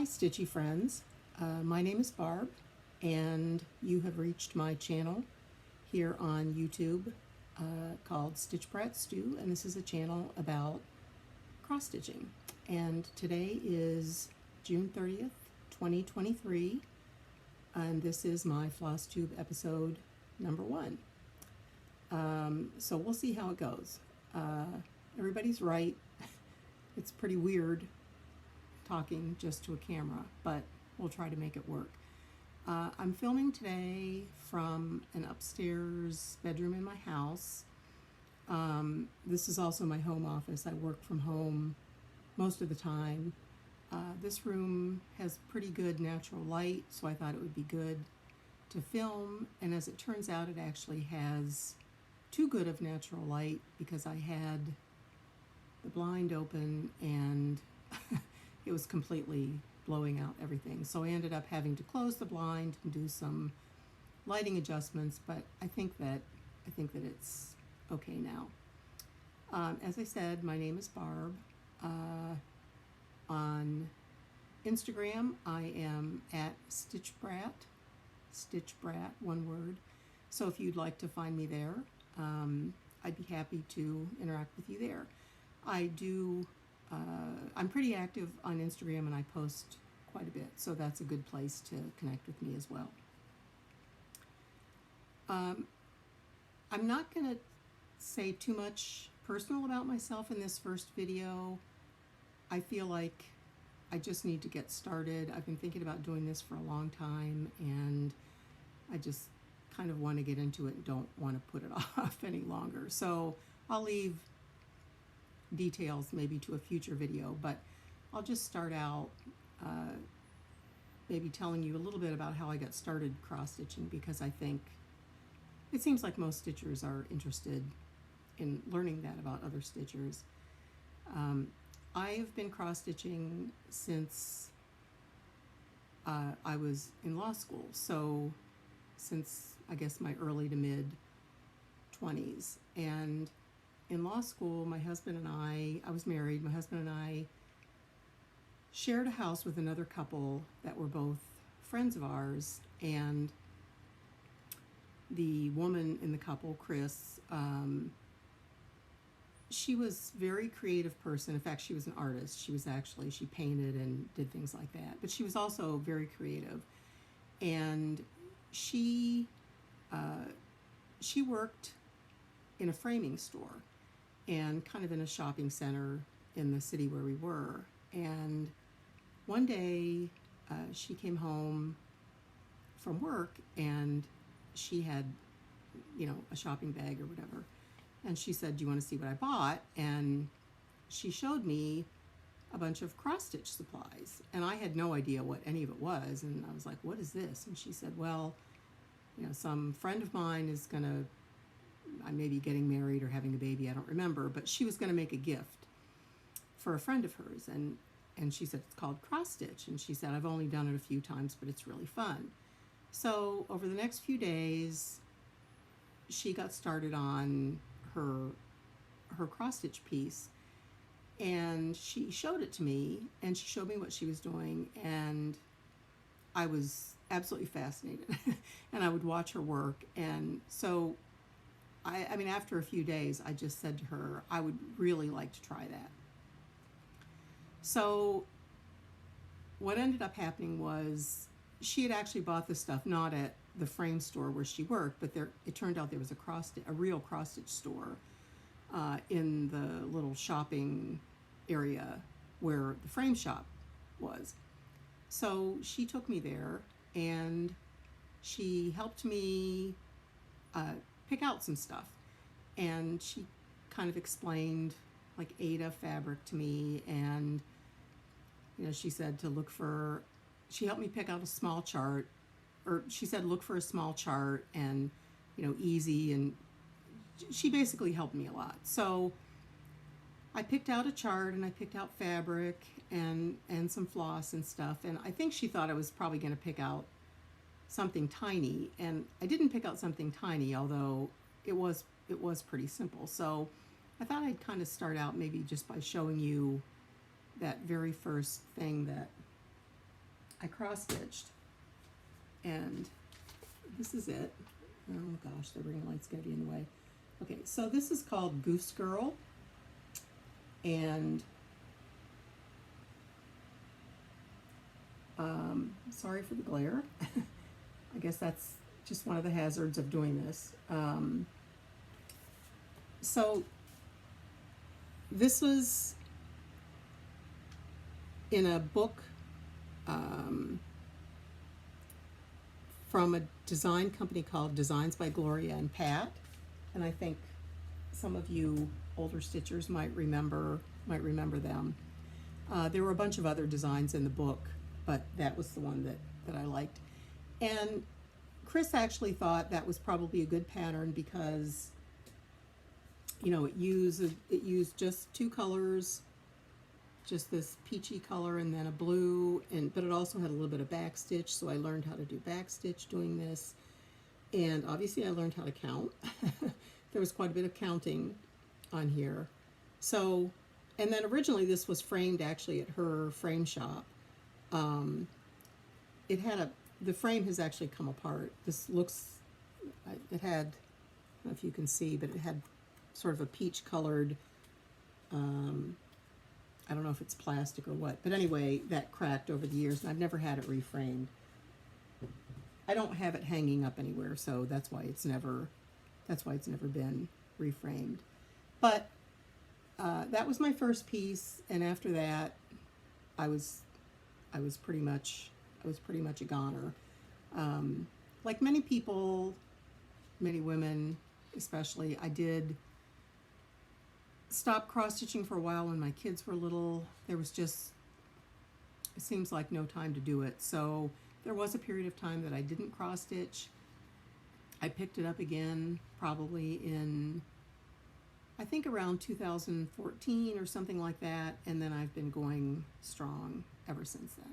Hi, Stitchy friends. My name is Barb, and you have reached my channel here on YouTube called Stitch Brat Stew, and this is a channel about cross stitching. And today is June 30th, 2023, and this is my Flosstube episode number 1. So we'll see how it goes. Everybody's right. It's pretty weird talking just to a camera, but we'll try to make it work. I'm filming today from an upstairs bedroom in my house. This is also my home office. I work from home most of the time. This room has pretty good natural light, so I thought it would be good to film, and as it turns out, it actually has too good of natural light because I had the blind open and it was completely blowing out everything. So I ended up having to close the blind and do some lighting adjustments, but I think that it's okay now. As I said, my name is Barb. On Instagram, I am at Stitch Brat, one word. So if you'd like to find me there, I'd be happy to interact with you there. I'm pretty active on Instagram and I post quite a bit, so that's a good place to connect with me as well. I'm not going to say too much personal about myself in this first video. I feel like I just need to get started. I've been thinking about doing this for a long time, and I just kind of want to get into it and don't want to put it off any longer. So I'll leave details maybe to a future video, but I'll just start out maybe telling you a little bit about how I got started cross-stitching, because I think it seems like most stitchers are interested in learning that about other stitchers. I've been cross-stitching since I was in law school, so since I guess my early to mid 20s. And in law school, my husband and I was married, my husband and I shared a house with another couple that were both friends of ours, and the woman in the couple, Chris, she was a very creative person. In fact, she was an artist. She painted and did things like that, but she was also very creative. And she worked in a framing store and kind of in a shopping center in the city where we were. And one day she came home from work and she had, a shopping bag or whatever. And she said, "Do you want to see what I bought?" And she showed me a bunch of cross-stitch supplies. And I had no idea what any of it was. And I was like, "What is this?" And she said, "Well, some friend of mine is going to, I may be getting married or having a baby, I don't remember, but she was going to make a gift for a friend of hers, and she said it's called cross stitch, and she said, I've only done it a few times, but it's really fun." So over the next few days, she got started on her cross stitch piece, and she showed it to me, and she showed me what she was doing, and I was absolutely fascinated. And I would watch her work, and so I mean, after a few days, I just said to her, I would really like to try that. So what ended up happening was she had actually bought this stuff not at the frame store where she worked, but it turned out there was a real cross-stitch store in the little shopping area where the frame shop was. So she took me there, and she helped me pick out some stuff, and she kind of explained like Ada fabric to me, and she said she helped me pick out a small chart, or she said look for a small chart and easy, and she basically helped me a lot. So I picked out a chart, and I picked out fabric and some floss and stuff, and I think she thought I was probably going to pick out something tiny, and I didn't pick out something tiny, although it was pretty simple. So I thought I'd kind of start out maybe just by showing you that very first thing that I cross-stitched, and this is it. Oh gosh, the ring light's gonna be in the way. Okay, so this is called Goose Girl, and sorry for the glare. I guess that's just one of the hazards of doing this. So this was in a book from a design company called Designs by Gloria and Pat, and I think some of you older stitchers might remember them. There were a bunch of other designs in the book, but that was the one that I liked. And Chris actually thought that was probably a good pattern because, you know, it used just two colors, just this peachy color and then a blue, but it also had a little bit of back stitch, so I learned how to do back stitch doing this. And obviously I learned how to count. There was quite a bit of counting on here. So, and then originally this was framed actually at her frame shop. The frame has actually come apart. This looks, it had, I don't know if you can see, but it had sort of a peach colored, I don't know if it's plastic or what, but anyway, that cracked over the years, and I've never had it reframed. I don't have it hanging up anywhere, so that's why it's never been reframed. But that was my first piece, and after that, I was pretty much a goner. Like many people, many women especially, I did stop cross-stitching for a while when my kids were little. There was just, it seems like no time to do it. So there was a period of time that I didn't cross-stitch. I picked it up again probably in, I think around 2014 or something like that, and then I've been going strong ever since then.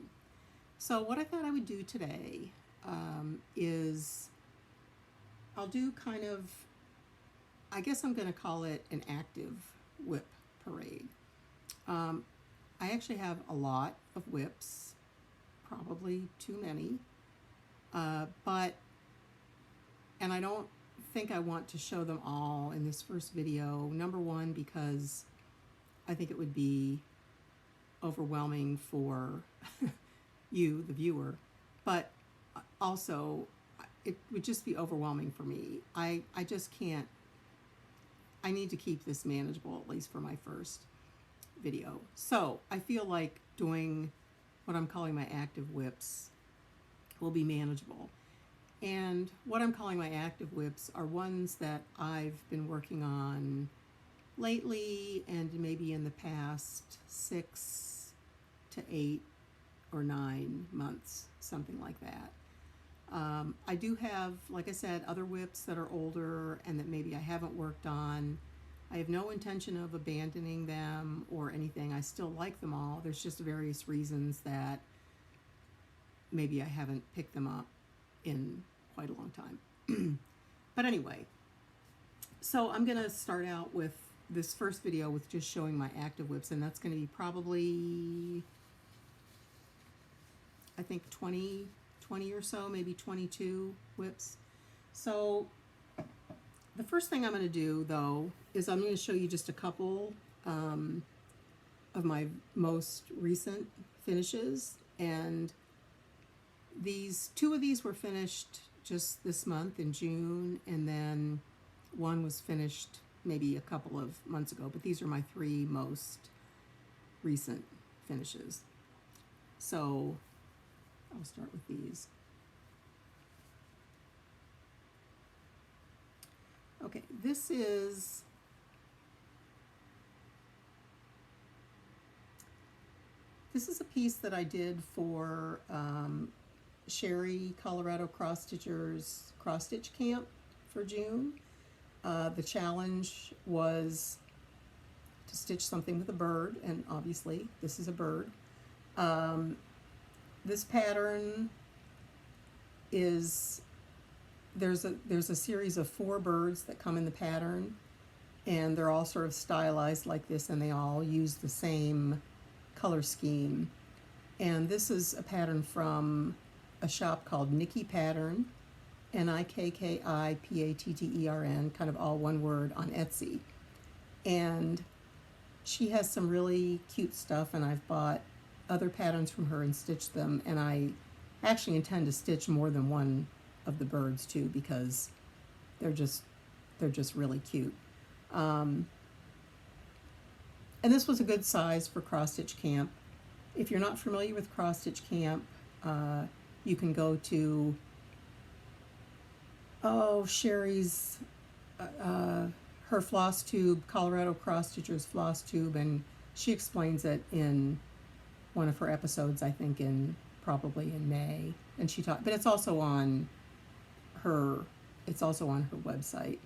So what I thought I would do today is I'll do kind of, I guess I'm going to call it an active WIP parade. I actually have a lot of WIPs, probably too many, and I don't think I want to show them all in this first video. Number one, because I think it would be overwhelming for you, the viewer, but also it would just be overwhelming for me. I just can't, I need to keep this manageable, at least for my first video. So I feel like doing what I'm calling my active WIPs will be manageable. And what I'm calling my active WIPs are ones that I've been working on lately and maybe in the past 6 to 8 or 9 months, something like that. I do have, like I said, other WIPs that are older and that maybe I haven't worked on. I have no intention of abandoning them or anything. I still like them all. There's just various reasons that maybe I haven't picked them up in quite a long time. But anyway, so I'm going to start out with this first video with just showing my active WIPs, and that's going to be probably, I think 20 or so, maybe 22 WIPs. So the first thing I'm going to do, though, is I'm going to show you just a couple of my most recent finishes, and two of these were finished just this month in June, and then one was finished maybe a couple of months ago, but these are my 3 most recent finishes. So I'll start with these. Okay, this is a piece that I did for Sherry Colorado Cross Stitchers Cross Stitch Camp for June. The challenge was to stitch something with a bird, and obviously this is a bird. This pattern is, there's a series of 4 birds that come in the pattern, and they're all sort of stylized like this, and they all use the same color scheme. And this is a pattern from a shop called Nikki Pattern, Nikkipatern, kind of all one word, on Etsy. And she has some really cute stuff, and I've bought other patterns from her and stitched them, and I actually intend to stitch more than one of the birds too, because they're just really cute. And this was a good size for cross stitch camp. If you're not familiar with cross stitch camp, you can go to Sherry's her Flosstube, Colorado Cross Stitchers Flosstube, and she explains it in one of her episodes, I think probably in May. And she taught, but it's also on her website.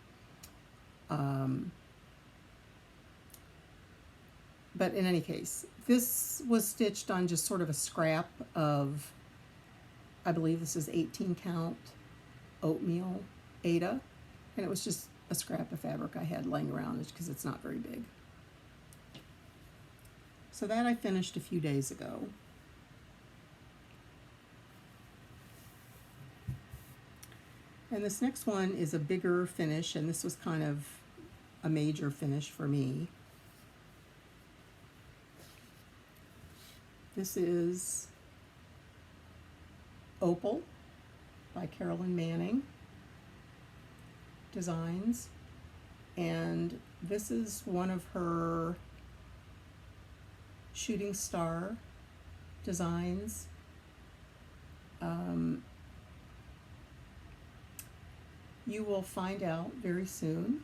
But in any case, this was stitched on just sort of a scrap of, I believe this is 18 count oatmeal Aida, and it was just a scrap of fabric I had laying around because it's not very big. So that I finished a few days ago. And this next one is a bigger finish, and this was kind of a major finish for me. This is Opal by Carolyn Manning Designs, and this is one of her shooting star designs. You will find out very soon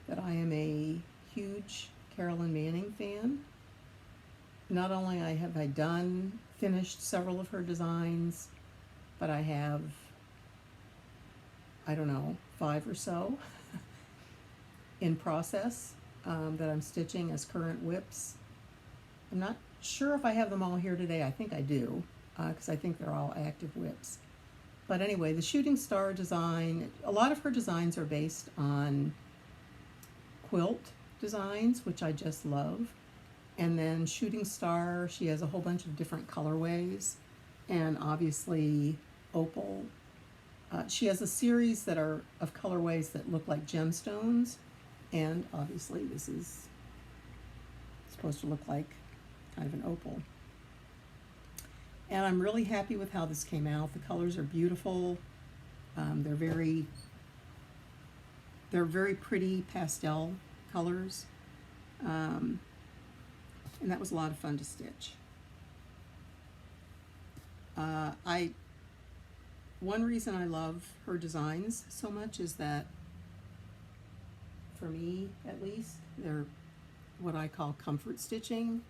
that I am a huge Carolyn Manning fan. Not only have I finished several of her designs, but I have, I don't know, 5 or so in process that I'm stitching as current WIPs. I'm not sure if I have them all here today. I think I do, because I think they're all active WIPs. But anyway, the shooting star design, a lot of her designs are based on quilt designs, which I just love. And then shooting star, she has a whole bunch of different colorways. And obviously Opal, she has a series that are of colorways that look like gemstones. And obviously this is supposed to look like kind of an opal. And I'm really happy with how this came out. The colors are beautiful. They're very pretty pastel colors. And that was a lot of fun to stitch. One reason I love her designs so much is that, for me at least, they're what I call comfort stitching.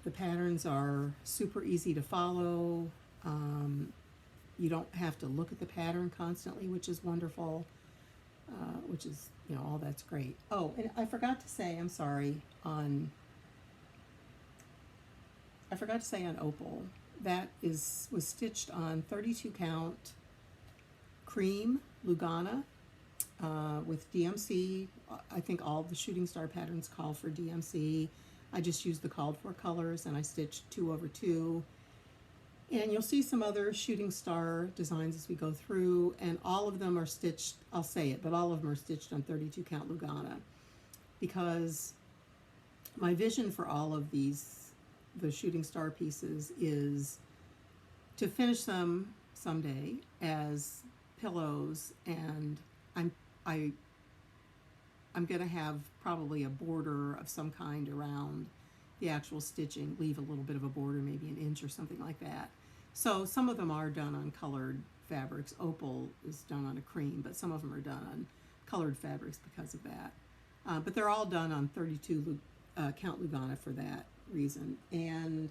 The patterns are super easy to follow. You don't have to look at the pattern constantly, which is wonderful, which is, all that's great. Oh, and I forgot to say, I'm sorry, I forgot to say on Opal, that was stitched on 32 count cream Lugana with DMC. I think all the shooting star patterns call for DMC. I just used the called for colors, and I stitched 2/2. And you'll see some other shooting star designs as we go through, and all of them are stitched, I'll say it, but all of them are stitched on 32 count Lugana, because my vision for all of the shooting star pieces is to finish them someday as pillows, and I'm going to have probably a border of some kind around the actual stitching, leave a little bit of a border, maybe an inch or something like that. So some of them are done on colored fabrics. Opal is done on a cream, but some of them are done on colored fabrics because of that. But they're all done on 32 count Lugana for that reason. And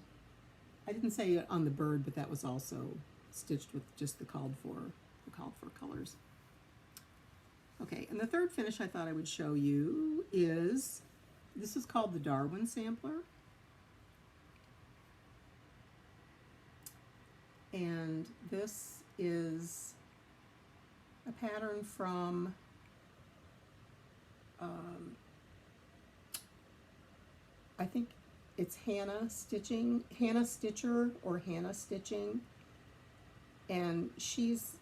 I didn't say it on the bird, but that was also stitched with just the called for colors. Okay, and the third finish I thought I would show you is, this is called the Darwin Sampler. And this is a pattern from I think It's Hannah Stitcher or Hannah Stitching, and she's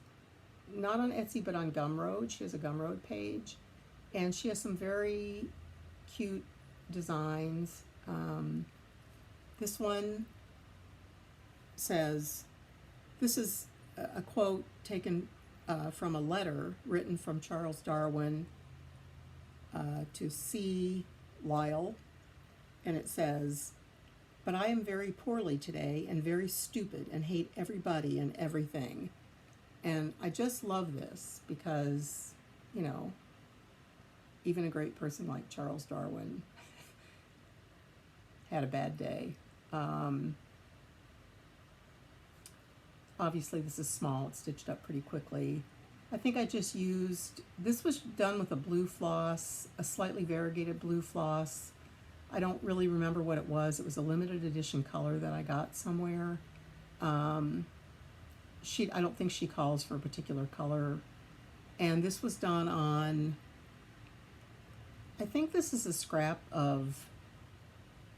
not on Etsy but on Gumroad. She has a Gumroad page, and she has some very cute designs. This one says, this is a quote taken from a letter written from Charles Darwin to C. Lyle, and it says, "But I am very poorly today and very stupid and hate everybody and everything." And I just love this because, you know, even a great person like Charles Darwin had a bad day. Obviously this is small, it's stitched up pretty quickly. I think I just used, this was done with a blue floss, a slightly variegated blue floss. I don't really remember what it was. It was a limited edition color that I got somewhere. I don't think she calls for a particular color. And this was done on, I think this is a scrap of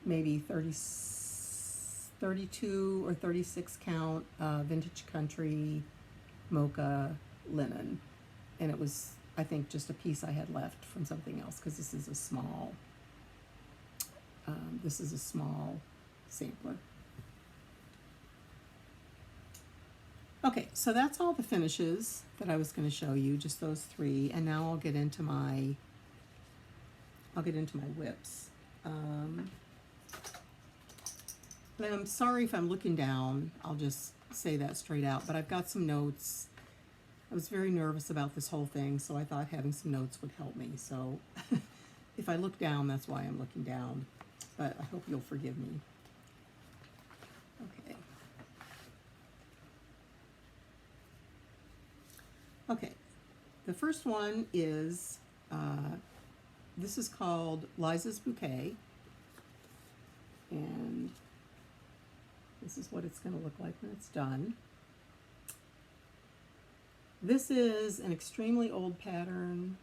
maybe 32 or 36 count vintage country mocha linen. And it was, I think, just a piece I had left from something else, because this is a small sampler. Okay, so that's all the finishes that I was going to show you, just those three, and now I'll get into my WIPs. And I'm sorry if I'm looking down, I'll just say that straight out, but I've got some notes. I was very nervous about this whole thing, so I thought having some notes would help me. So if I look down, that's why I'm looking down, but I hope you'll forgive me. Okay. Okay, the first one is, this is called Lizas Bouquet, and this is what it's going to look like when it's done. This is an extremely old pattern,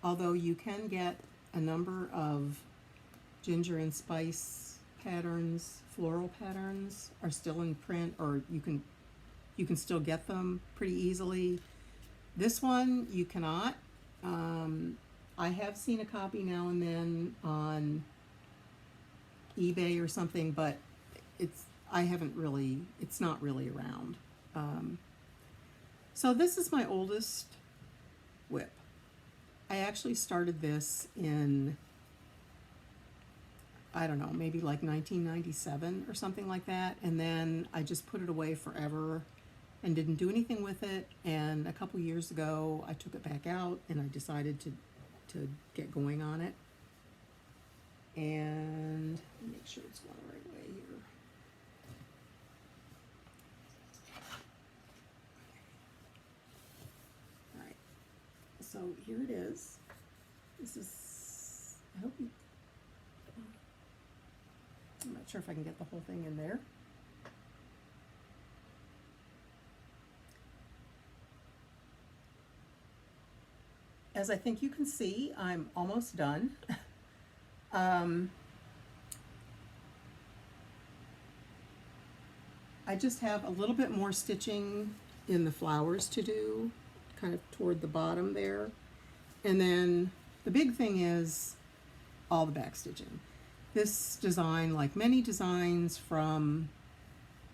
although you can get a number of ginger and spice patterns, floral patterns are still in print, or you can still get them pretty easily. This one you cannot. I have seen a copy now and then on eBay or something, but it's not really around. So this is my oldest WIP. I actually started this in, I don't know, maybe like 1997 or something like that, and then I just put it away forever and didn't do anything with it. And a couple years ago I took it back out and I decided to get going on it. And make sure it's going the right way here. All right, so here it is. This is, I hope you, I'm not sure if I can get the whole thing in there. As I think you can see, I'm almost done. I just have a little bit more stitching in the flowers to do, kind of toward the bottom there. And then the big thing is all the back stitching. This design, like many designs from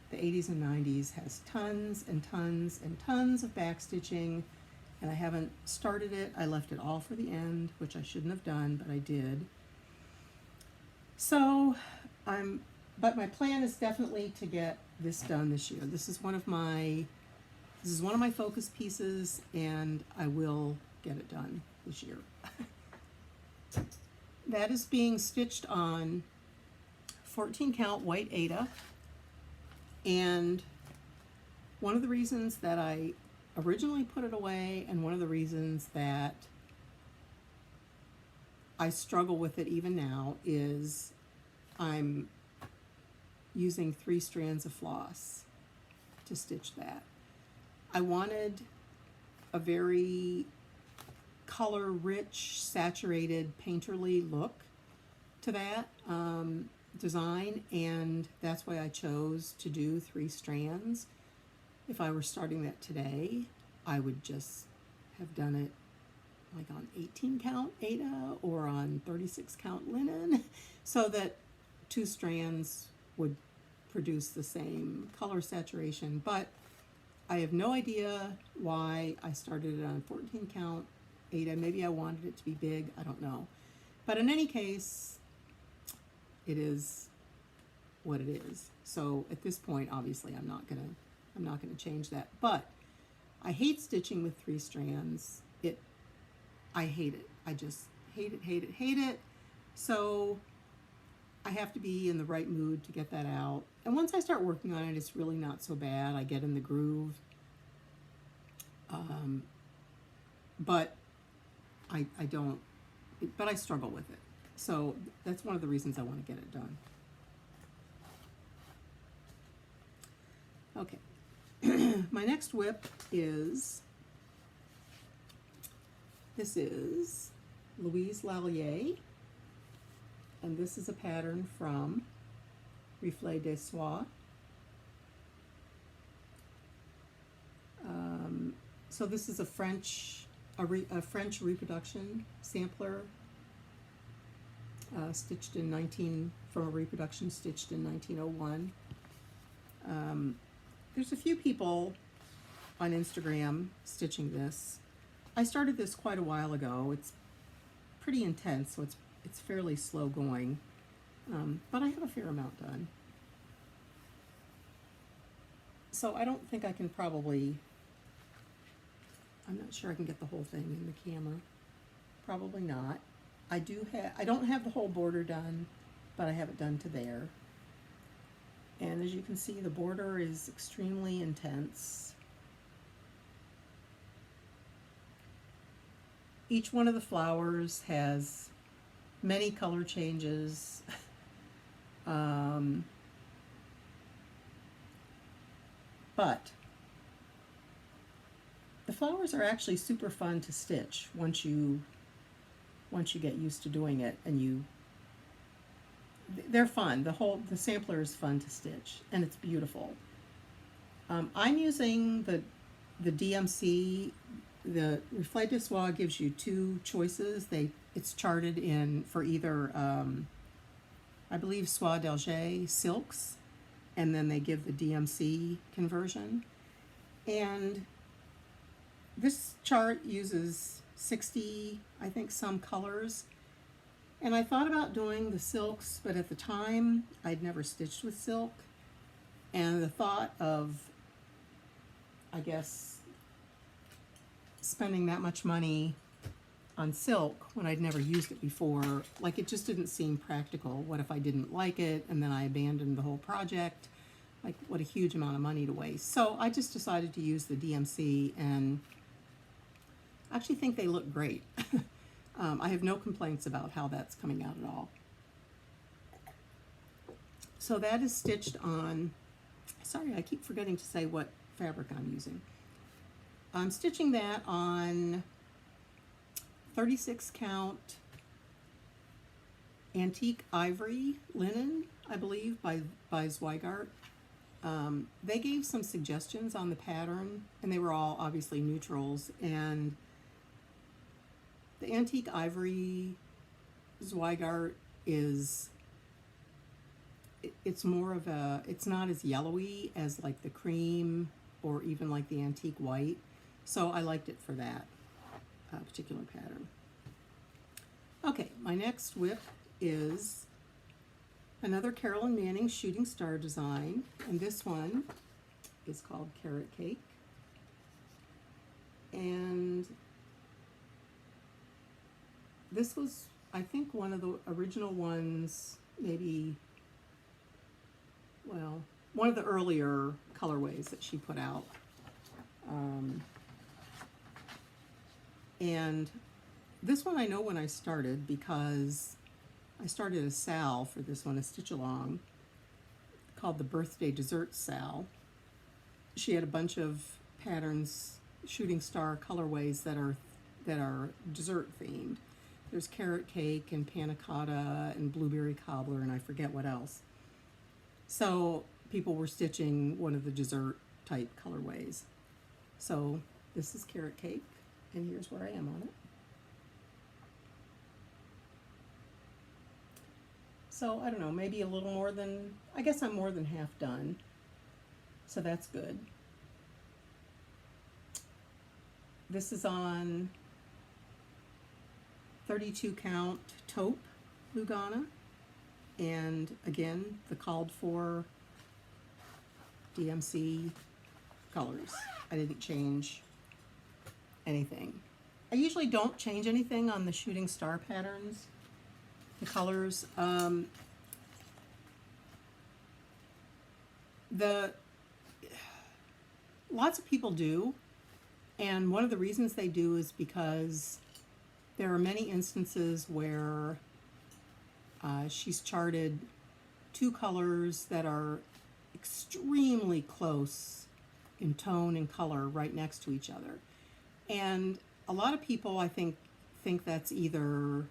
the 80s and 90s, has tons and tons and tons of back stitching. And I haven't started it. I left it all for the end, which I shouldn't have done, but I did. So but my plan is definitely to get this done this year. This is one of my focus pieces, and I will get it done this year. That is being stitched on 14 count white Aida, and one of the reasons that I originally put it away, and one of the reasons that I struggle with it even now, is I'm using 3 strands of floss to stitch that. I wanted a very color rich, saturated, painterly look to that. design, and that's why I chose to do 3 strands. If I were starting that today, I would just have done it like on 18 count Aida or on 36 count linen, so that 2 strands would produce the same color saturation. But I have no idea why I started it on 14 count Aida. Maybe I wanted it to be big, I don't know. But in any case, it is what it is. So at this point, obviously, I'm not gonna change that. But I hate stitching with 3 strands. I hate it. I just hate it, hate it, hate it. So I have to be in the right mood to get that out. And once I start working on it, it's really not so bad. I get in the groove. But I don't, but I struggle with it. So that's one of the reasons I want to get it done. Okay. My next WIP is, this is Louise Lalier, and this is a pattern from Reflet des Soies. So this is a French reproduction sampler, stitched in from a reproduction stitched in 1901. There's a few people on Instagram stitching this. I started this quite a while ago. It's pretty intense, so it's fairly slow going, but I have a fair amount done. So I don't think I can probably, I'm not sure I can get the whole thing in the camera. Probably not. I don't have the whole border done, but I have it done to there. And as you can see, the border is extremely intense. Each one of the flowers has many color changes. But the flowers are actually super fun to stitch once you get used to doing it, and they're fun. The sampler is fun to stitch, and it's beautiful. I'm using the DMC. The Reflet des Soies gives you 2 choices. It's charted in for either I believe Soie d'Alger silks, and then they give the DMC conversion. And this chart uses 60, I think, some colors. And I thought about doing the silks, but at the time I'd never stitched with silk. And the thought of, I guess, spending that much money on silk when I'd never used it before, like, it just didn't seem practical. What if I didn't like it and then I abandoned the whole project? Like, what a huge amount of money to waste. So I just decided to use the DMC, and I actually think they look great. I have no complaints about how that's coming out at all. So that is stitched on, sorry, I keep forgetting to say what fabric I'm using. I'm stitching that on 36 count antique ivory linen, I believe, by Zweigart. They gave some suggestions on the pattern, and they were all obviously neutrals. And the antique ivory Zweigart is, it's more of a, it's not as yellowy as like the cream or even like the antique white. So I liked it for that particular pattern. Okay, my next WIP is another Carolyn Manning Shooting Star design, and this one is called Carrot Cake. And this was, I think, one of the original ones, maybe, well, one of the earlier colorways that she put out. And this one I know when I started, because I started a sal for this one, a stitch along, called the Birthday Dessert Sal. She had a bunch of patterns, shooting star colorways that are dessert themed. there's carrot cake and panna cotta and blueberry cobbler and I forget what else. So people were stitching one of the dessert type colorways. So this is carrot cake, and here's where I am on it. So I don't know, maybe a little more than, I guess I'm more than half done. So that's good. This is on 32 count taupe Lugana, and again the called for DMC colors. I didn't change anything. I usually don't change anything on the shooting star patterns, the colors. Lots of people do, and one of the reasons they do is because there are many instances where she's charted two colors that are extremely close in tone and color right next to each other. And a lot of people, I think that's either,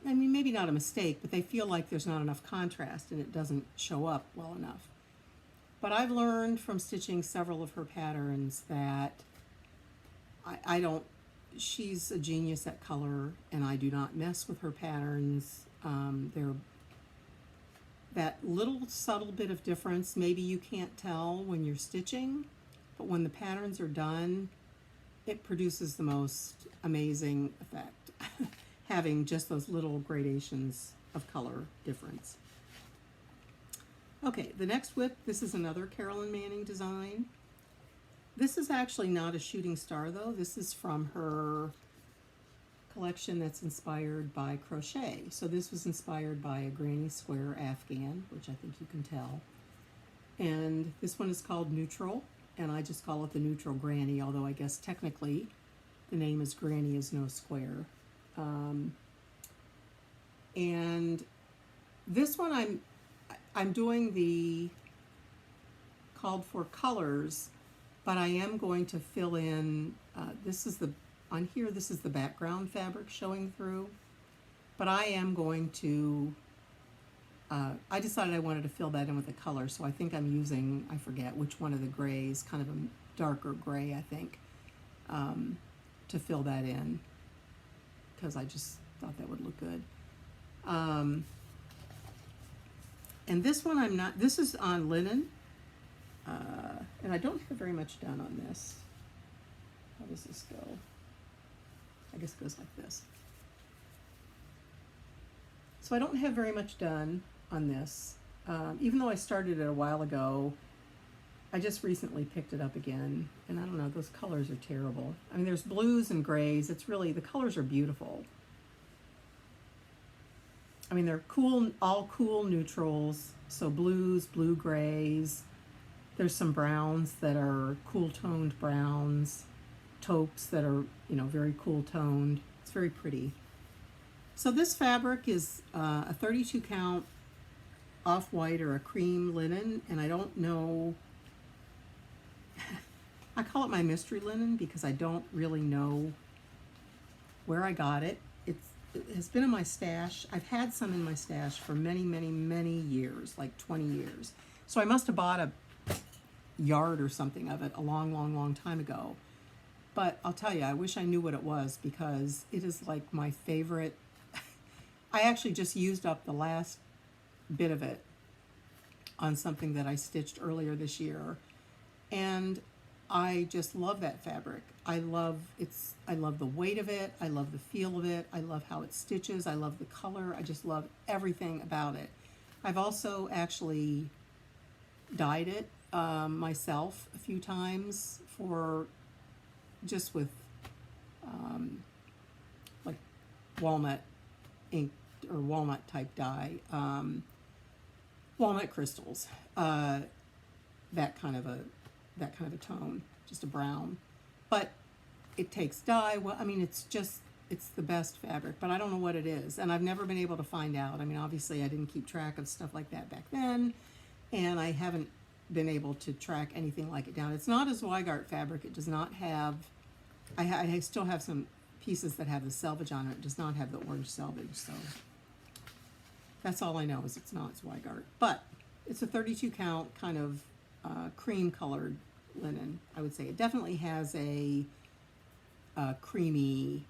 I mean, maybe not a mistake, but they feel like there's not enough contrast and it doesn't show up well enough. But I've learned from stitching several of her patterns that I don't, she's a genius at color, and I do not mess with her patterns. They're that little subtle bit of difference, maybe you can't tell when you're stitching, but when the patterns are done, it produces the most amazing effect, having just those little gradations of color difference. Okay, the next WIP, this is another Carolyn Manning design. This is actually not a shooting star though. This is from her collection that's inspired by crochet. So this was inspired by a granny square Afghan, which I think you can tell. And this one is called Neutral, and I just call it the Neutral Granny, although I guess technically the name is Granny is No Square. And this one I'm doing the called for colors, but I am going to fill in, this is the, on here this is the background fabric showing through, but I am going to, I decided I wanted to fill that in with a color, so I think I'm using, I forget which one of the grays, kind of a darker gray I think, to fill that in, because I just thought that would look good. And this one I'm not, this is on linen, and I don't have very much done on this. How does this go? I guess it goes like this. So I don't have very much done on this. Even though I started it a while ago, I just recently picked it up again, and I don't know, those colors are terrible. I mean, there's blues and grays. It's really, the colors are beautiful. I mean, they're cool, all cool neutrals. So blues, blue grays. There's some browns that are cool toned browns. Taupes that are, you know, very cool toned. It's very pretty. So this fabric is a 32 count off-white or a cream linen, and I don't know, I call it my mystery linen because I don't really know where I got it. It has been in my stash. I've had some in my stash for many, many, many years, like 20 years. So I must have bought a yard or something of it a long, long, long time ago. But I'll tell you, I wish I knew what it was because it is like my favorite. I actually just used up the last bit of it on something that I stitched earlier this year. And I just love that fabric. I love the weight of it. I love the feel of it. I love how it stitches. I love the color. I just love everything about it. I've also actually dyed it myself a few times for just with like walnut ink or walnut type dye, walnut crystals, that kind of a tone, just a brown. But it takes dye. Well, I mean, it's the best fabric, but I don't know what it is, and I've never been able to find out. I mean, obviously I didn't keep track of stuff like that back then, and I haven't been able to track anything like it down. It's not a Zweigart fabric. It does not have, I still have some pieces that have the selvage on it. It does not have the orange selvage, so that's all I know is it's not Zweigart. But it's a 32 count kind of cream colored linen, I would say. It definitely has a creamy,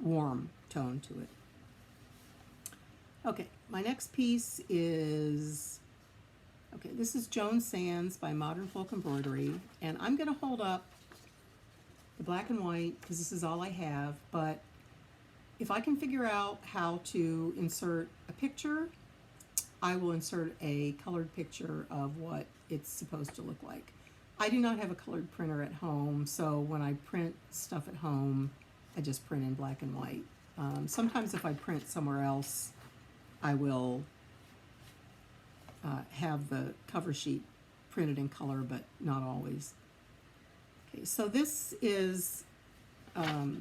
warm tone to it. Okay, my next piece is, okay, this is Joan Sands by Modern Folk Embroidery, and I'm going to hold up the black and white because this is all I have, but if I can figure out how to insert a picture, I will insert a colored picture of what it's supposed to look like. I do not have a colored printer at home, so when I print stuff at home, I just print in black and white. Sometimes if I print somewhere else, I will have the cover sheet printed in color, but not always. Okay, so this is a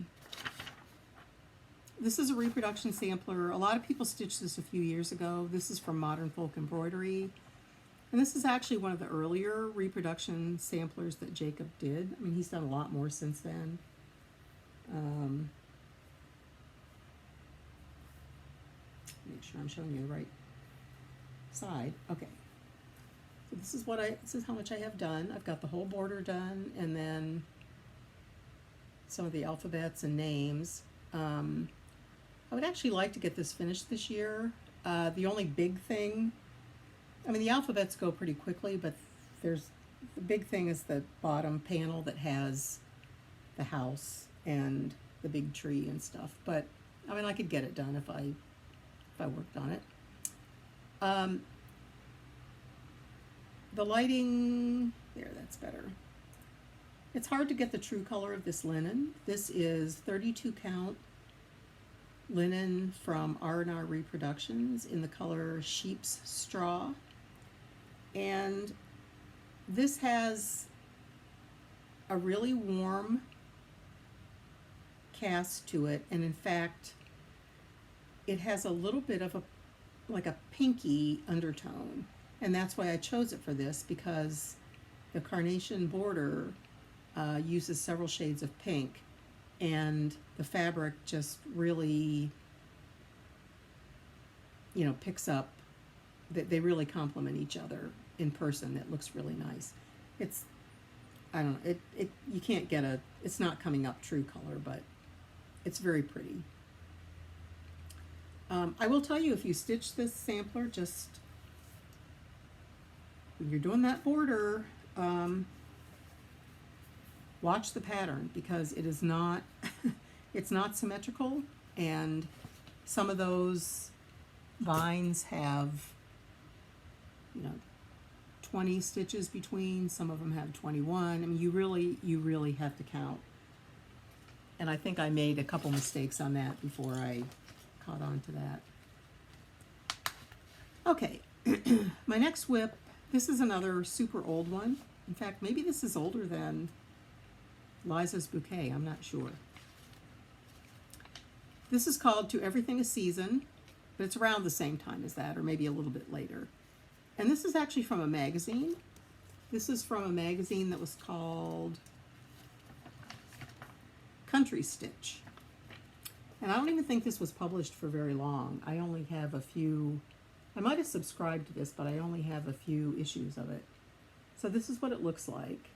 reproduction sampler. A lot of people stitched this a few years ago. This is from Modern Folk Embroidery. And this is actually one of the earlier reproduction samplers that Jacob did. I mean, he's done a lot more since then. Make sure I'm showing you the right side. Okay. So this is how much I have done. I've got the whole border done, and then some of the alphabets and names. I would actually like to get this finished this year. The only big thing, I mean, the alphabets go pretty quickly, but the big thing is the bottom panel that has the house and the big tree and stuff. But I mean, I could get it done if I worked on it. The lighting, there, that's better. It's hard to get the true color of this linen. This is 32 count linen from R&R Reproductions in the color Sheep's Straw. And this has a really warm cast to it, and in fact it has a little bit of like a pinky undertone, and that's why I chose it for this, because the carnation border uses several shades of pink, and the fabric just really, you know, picks up that they really complement each other in person. It looks really nice. It's, I don't know, you can't get it's not coming up true color, but it's very pretty. I will tell you, if you stitch this sampler, just when you're doing that border, watch the pattern, because it is not it's not symmetrical, and some of those vines have, you know, 20 stitches between, some of them have 21. I mean, you really have to count. And I think I made a couple mistakes on that before I caught on to that. Okay, my next WIP, this is another super old one. In fact, maybe this is older than Lizas Bouquet, I'm not sure. This is called To Everything a Season, but it's around the same time as that, or maybe a little bit later. And this is actually from a magazine. This is from a magazine that was called Country Stitch. And I don't even think this was published for very long. I only have a few, I might have subscribed to this, but I only have a few issues of it. So this is what it looks like.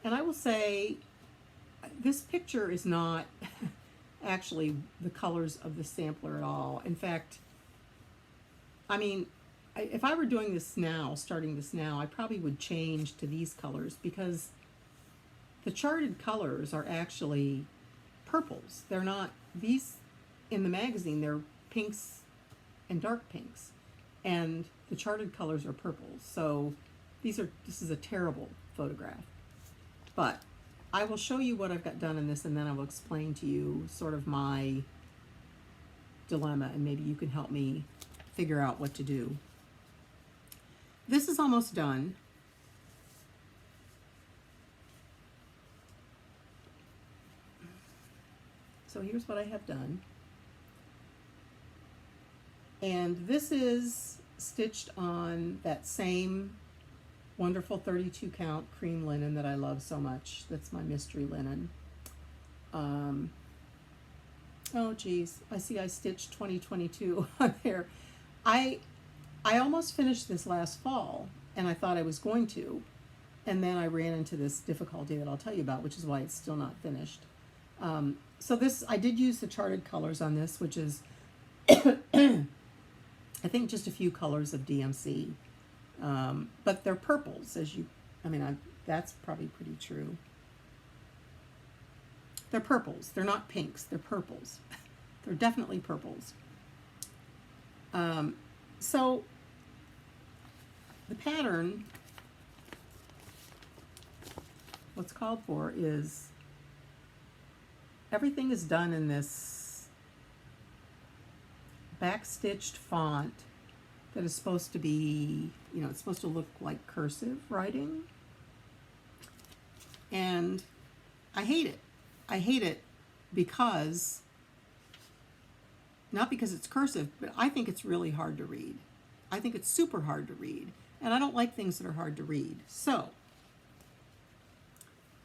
And I will say, this picture is not actually the colors of the sampler at all. In fact, I mean, if I were doing this now, starting this now, I probably would change to these colors, because the charted colors are actually purples. They're not, these in the magazine, they're pinks and dark pinks, and the charted colors are purples. So this is a terrible photograph. But I will show you what I've got done in this, and then I will explain to you sort of my dilemma, and maybe you can help me figure out what to do. This is almost done. So here's what I have done. And this is stitched on that same wonderful 32 count cream linen that I love so much. That's my mystery linen. Oh geez, I see I stitched 2022 on there. I I almost finished this last fall, and I thought I was going to, and then I ran into this difficulty that I'll tell you about, which is why it's still not finished. So this, I did use the charted colors on this, which is, I think just a few colors of DMC, but they're purples, as you, I mean, that's probably pretty true. They're purples. They're not pinks. They're purples. They're definitely purples. So the pattern, what's called for is everything is done in this backstitched font that is supposed to be, you know, it's supposed to look like cursive writing. And I hate it. I hate it because, not because it's cursive, but I think it's really hard to read. I think it's super hard to read. And I don't like things that are hard to read. So,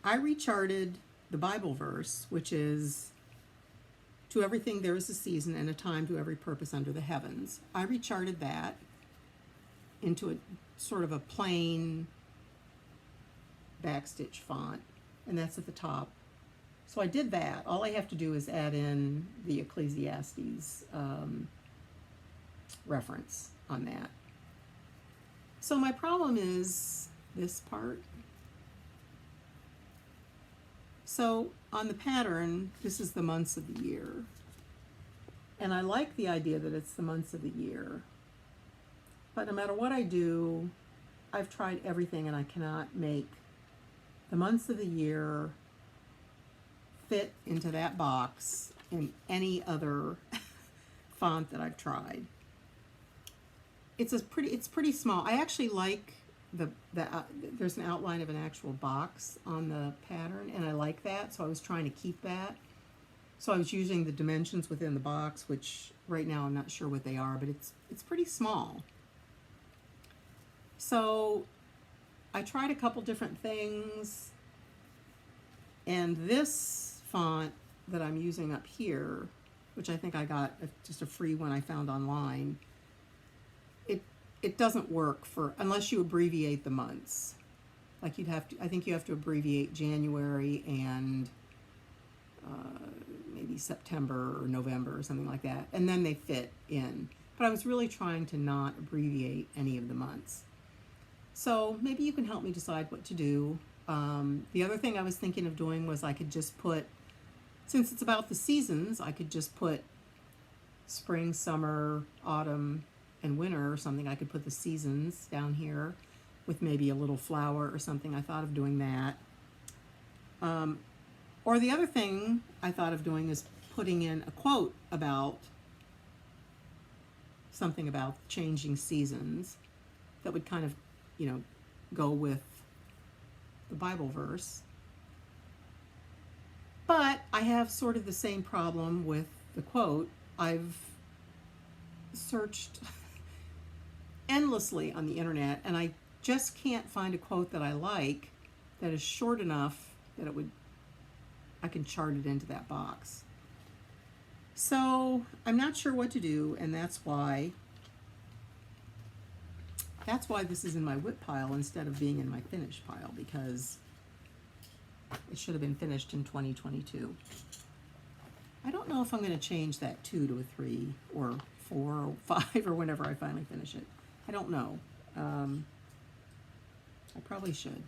I recharted the Bible verse, which is, to everything there is a season and a time to every purpose under the heavens. I recharted that into a sort of a plain backstitch font, and that's at the top. So I did that. All I have to do is add in the Ecclesiastes reference on that. So my problem is this part. So on the pattern, this is the months of the year. And I like the idea that it's the months of the year. But no matter what I do, I've tried everything and I cannot make the months of the year fit into that box in any other font that I've tried. It's pretty small. I actually like there's an outline of an actual box on the pattern, and I like that, so I was trying to keep that. So I was using the dimensions within the box, which right now I'm not sure what they are, but it's pretty small. So I tried a couple different things, and this font that I'm using up here, which I think I got just a free one I found online, it doesn't work for, unless you abbreviate the months. Like you'd have to, I think you have to abbreviate January and maybe September or November or something like that, and then they fit in. But I was really trying to not abbreviate any of the months. So maybe you can help me decide what to do. The other thing I was thinking of doing was I could just put, since it's about the seasons, I could just put spring, summer, autumn, and winter or something. I could put the seasons down here with maybe a little flower or something. I thought of doing that. Or the other thing I thought of doing is putting in a quote about something about changing seasons that would kind of, you know, go with the Bible verse. But I have sort of the same problem with the quote. I've searched endlessly on the internet, and I just can't find a quote that I like that is short enough that I can chart it into that box. So I'm not sure what to do, and that's why this is in my WIP pile instead of being in my finished pile, because it should have been finished in 2022. I don't know if I'm going to change that 2 to a 3 or 4 or 5 or whenever I finally finish it. I don't know. I probably should.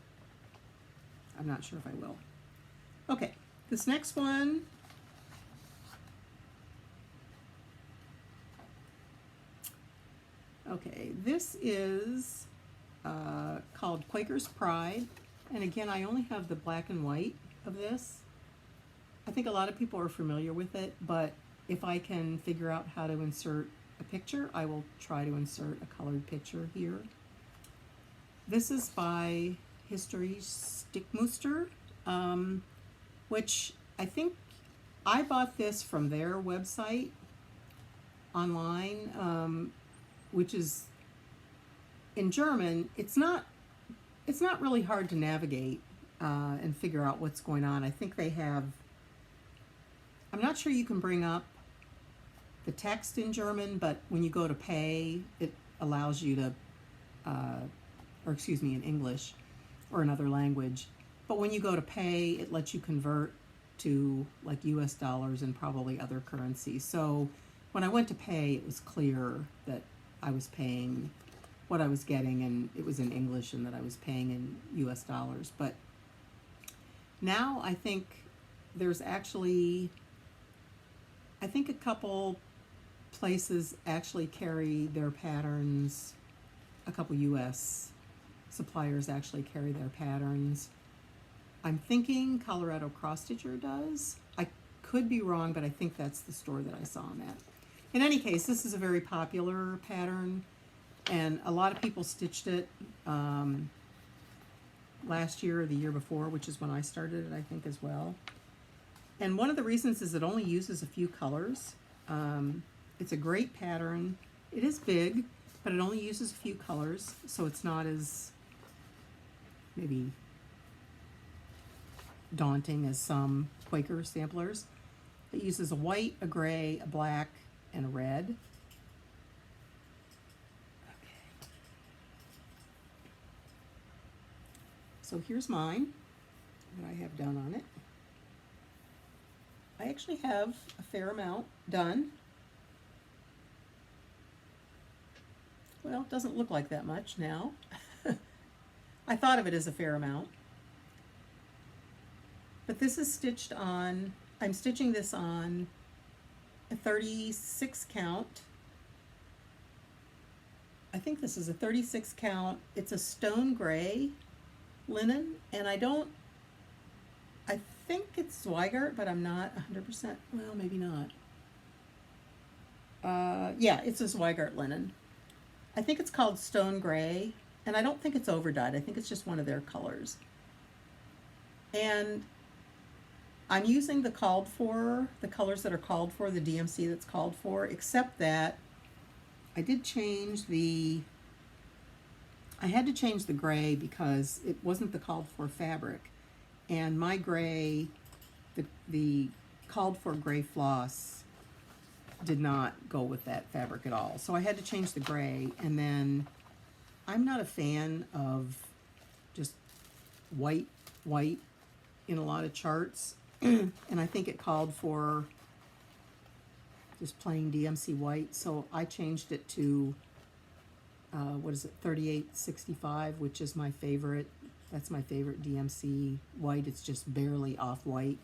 I'm not sure if I will. Okay, this next one this is called Quaker's Pride, and again I only have the black and white of this. I think a lot of people are familiar with it, but if I can figure out how to insert a picture, I will try to insert a colored picture here. This is by History Stickmaster, which I think I bought this from their website online, which is in German. It's not really hard to navigate and figure out what's going on. I think they have I'm not sure you can bring up the text in German, but when you go to pay, it allows you to, or excuse me, in English or another language. But when you go to pay, it lets you convert to like US dollars and probably other currencies. So when I went to pay, it was clear that I was paying what I was getting, and it was in English, and that I was paying in US dollars. But now I think there's actually, I think a couple places actually carry their patterns, a couple US suppliers actually carry their patterns. I'm thinking Colorado Cross Stitcher does. I could be wrong, but I think that's the store that I saw them at. In any case, this is a very popular pattern, and a lot of people stitched it last year or the year before, which is when I started it, I think, as well. And one of the reasons is it only uses a few colors. It's a great pattern. It is big, but it only uses a few colors, so it's not as maybe daunting as some Quaker samplers. It uses a white, a gray, a black, and a red. Okay. So here's mine, what I have done on it. I actually have a fair amount done. Well, it doesn't look like that much now. I thought of it as a fair amount. But this is stitched on, I'm stitching this on a 36 count. I think this is a 36 count. It's a stone gray linen, and I think it's Zweigart, but I'm not 100%, well, maybe not. Yeah, it's a Zweigart linen. I think it's called stone gray, and I don't think it's overdyed. I think it's just one of their colors. And I'm using the colors that are called for, the DMC that's called for, except that I did change I had to change the gray because it wasn't the called for fabric. And my gray, the called for gray floss did not go with that fabric at all. So I had to change the gray, and then I'm not a fan of just white in a lot of charts. And I think it called for just plain DMC white, so I changed it to what is it, 3865, which is my favorite. That's my favorite DMC white. It's just barely off white,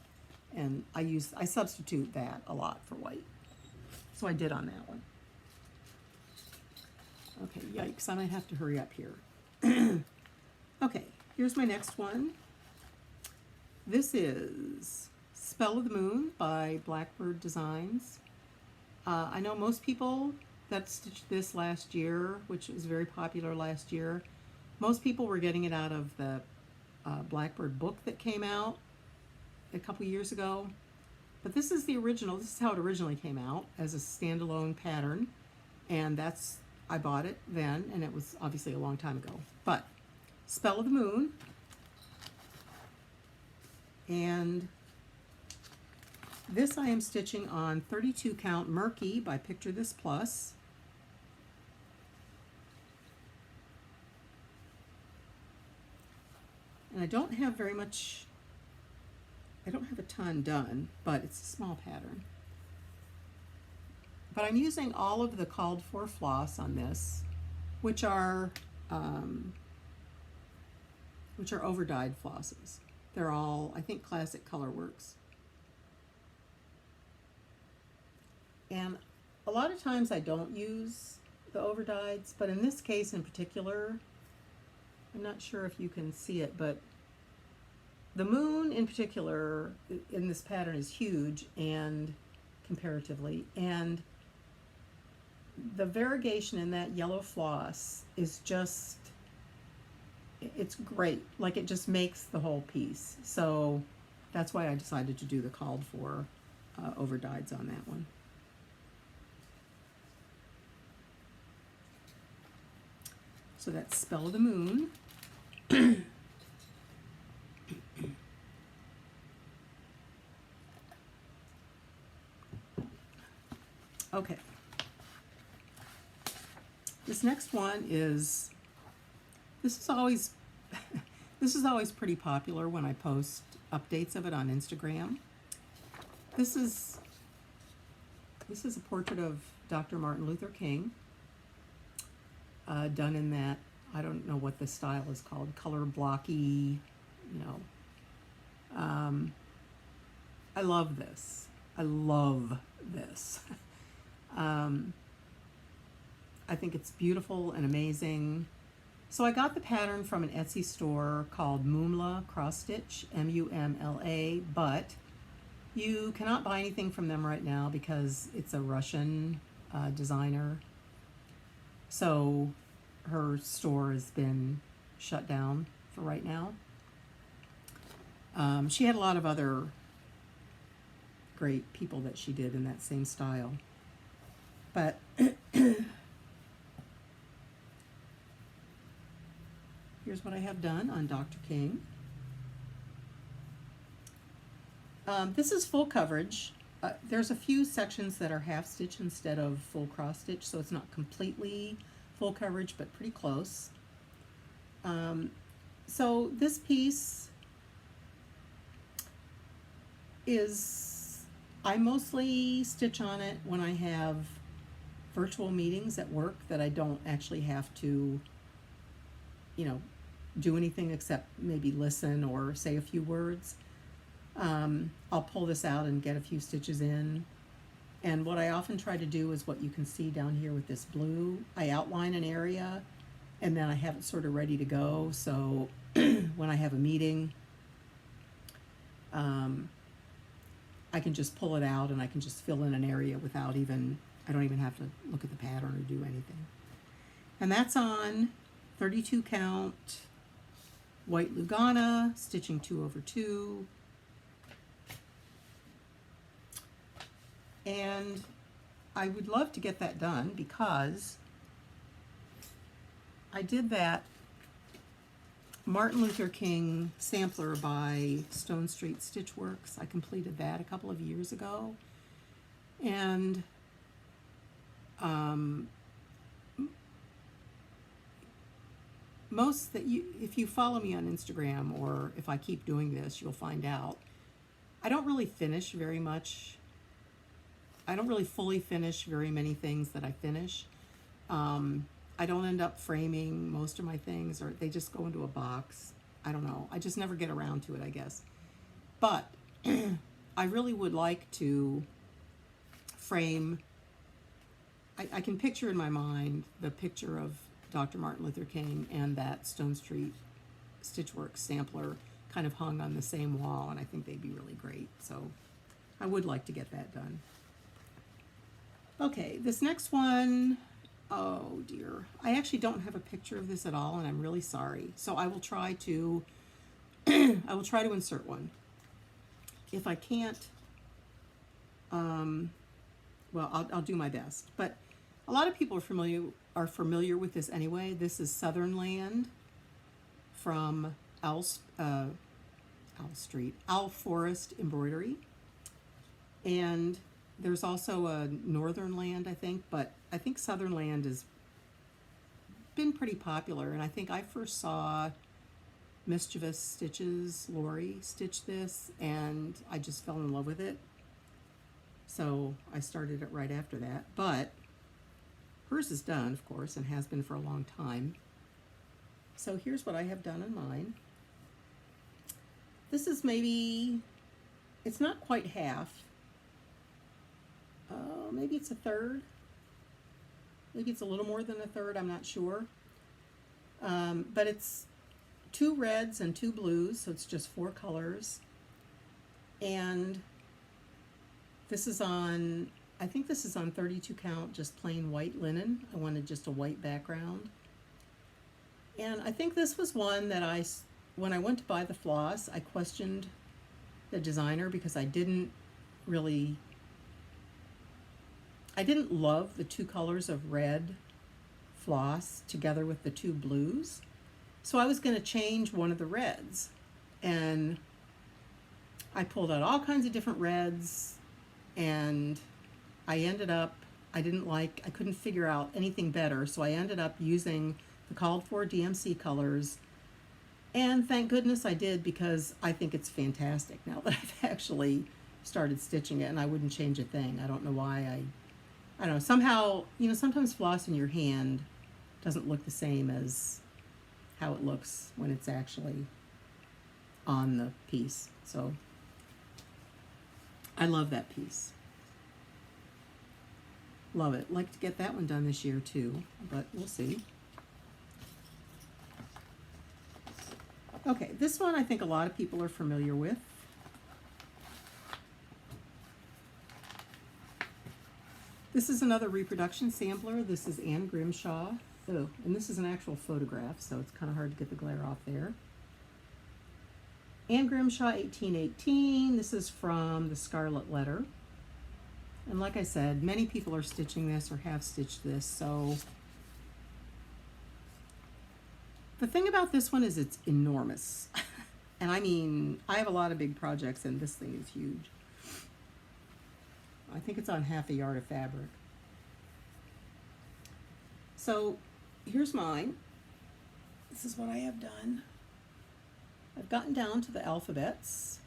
and I substitute that a lot for white. So I did on that one. Okay, yikes, I might have to hurry up here. Okay, here's my next one. This is Spell of the Moon by Blackbird Designs. I know most people that stitched this last year, which was very popular last year, most people were getting it out of the Blackbird book that came out a couple years ago. But this is the original. This is how it originally came out, as a standalone pattern. And I bought it then, and it was obviously a long time ago. But Spell of the Moon. And this I am stitching on 32 count Murky by Picture This Plus. And I don't have very much, I don't have a ton done, but it's a small pattern. But I'm using all of the called for floss on this, which are overdyed flosses. They're all, I think, Classic Colorworks. And a lot of times I don't use the overdyeds, but in this case in particular, I'm not sure if you can see it, but the moon in particular in this pattern is huge, and comparatively, and the variegation in that yellow floss is just, it's great. Like, it just makes the whole piece. So that's why I decided to do the called for overdyeds on that one. So that's Spell of the Moon. this next one is, this is always, this is always pretty popular when I post updates of it on Instagram. This is a portrait of Dr. Martin Luther King, done in that, I don't know what the style is called, color blocky, you know. I love this. I love this. I think it's beautiful and amazing. So I got the pattern from an Etsy store called Mumla Cross Stitch, M-U-M-L-A, but you cannot buy anything from them right now because it's a Russian designer. So her store has been shut down for right now. She had a lot of other great people that she did in that same style. But here's what I have done on Dr. King. This is full coverage. There's a few sections that are half stitch instead of full cross stitch, so it's not completely full coverage, but pretty close. So this piece is, I mostly stitch on it when I have virtual meetings at work that I don't actually have to, you know, do anything except maybe listen or say a few words. I'll pull this out and get a few stitches in. And what I often try to do is what you can see down here with this blue. I outline an area and then I have it sort of ready to go. So when I have a meeting, I can just pull it out and I can just fill in an area without even, I don't even have to look at the pattern or do anything. And that's on 32 count white Lugana, stitching 2/2. And I would love to get that done because I did that Martin Luther King sampler by Stone Street Stitch Works. I completed that a couple of years ago. And most that you, if you follow me on Instagram or if I keep doing this, you'll find out I don't really finish very much. I don't really fully finish very many things that I finish. I don't end up framing most of my things, or they just go into a box. I don't know. I just never get around to it, I guess. But I really would like to frame, I can picture in my mind the picture of Dr. Martin Luther King and that Stone Street Stitchworks sampler kind of hung on the same wall, and I think they'd be really great. So I would like to get that done. Okay, this next one, oh dear. I actually don't have a picture of this at all, and I'm really sorry. So I will try to, I will try to insert one. If I can't, well, I'll do my best. But a lot of people are familiar with this anyway. This is Southern Land from Owl Forest Embroidery. And there's also a Northern Land, I think, but I think Southern Land has been pretty popular. And I think I first saw Mischievous Stitches, Lori, stitch this, and I just fell in love with it. So I started it right after that. But hers is done, of course, and has been for a long time. So here's what I have done in mine. This is maybe, it's not quite half. Maybe it's a third. Maybe it's a little more than a third, I'm not sure. But it's 2 reds and 2 blues, so it's just 4 colors. And this is on, I think this is on 32 count, just plain white linen. I wanted just a white background. And I think this was one that when I went to buy the floss, I questioned the designer because I didn't love the 2 colors of red floss together with the 2 blues. So I was going to change one of the reds. And I pulled out all kinds of different reds, and I ended up I couldn't figure out anything better, so I ended up using the called for DMC colors, and thank goodness I did, because I think it's fantastic now that I've actually started stitching it, and I wouldn't change a thing. I don't know why. I don't know, somehow, sometimes floss in your hand doesn't look the same as how it looks when it's actually on the piece. So I love that piece. Love it. Like to get that one done this year too, but we'll see. Okay, this one I think a lot of people are familiar with. This is another reproduction sampler. This is Anne Grimshaw. Oh, and this is an actual photograph, so it's kind of hard to get the glare off there. Anne Grimshaw, 1818. This is from the Scarlet Letter. And like I said, many people are stitching this or have stitched this, so the thing about this one is it's enormous. And I mean, I have a lot of big projects, and this thing is huge. I think it's on half a yard of fabric. So here's mine. This is what I have done. I've gotten down to the alphabets,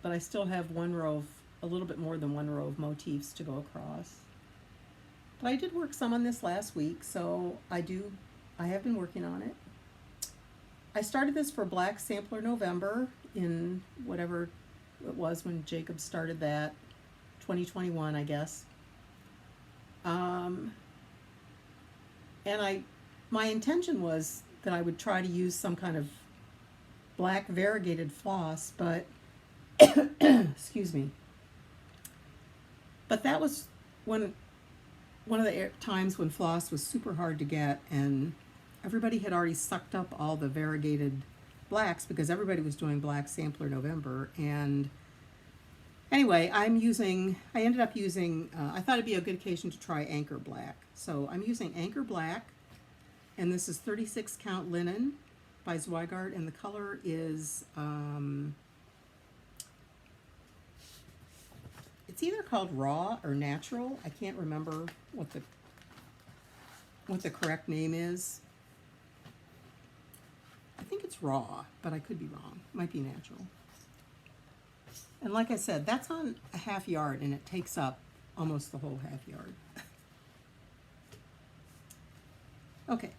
but I still have a little bit more than one row of motifs to go across. But I did work some on this last week, so I have been working on it. I started this for Black Sampler November in whatever it was when Jacob started that, 2021, I guess. And my intention was that I would try to use some kind of black variegated floss, but excuse me. But that was one of the times when floss was super hard to get, and everybody had already sucked up all the variegated blacks because everybody was doing Black Sampler November. And anyway, I ended up using, I thought it'd be a good occasion to try Anchor Black. So I'm using Anchor Black, and this is 36 count linen by Zweigart, and the color is, it's either called raw or natural. I can't remember what the correct name is. I think it's raw, but I could be wrong. Might be natural. And like I said, that's on a half yard, and it takes up almost the whole half yard. Okay,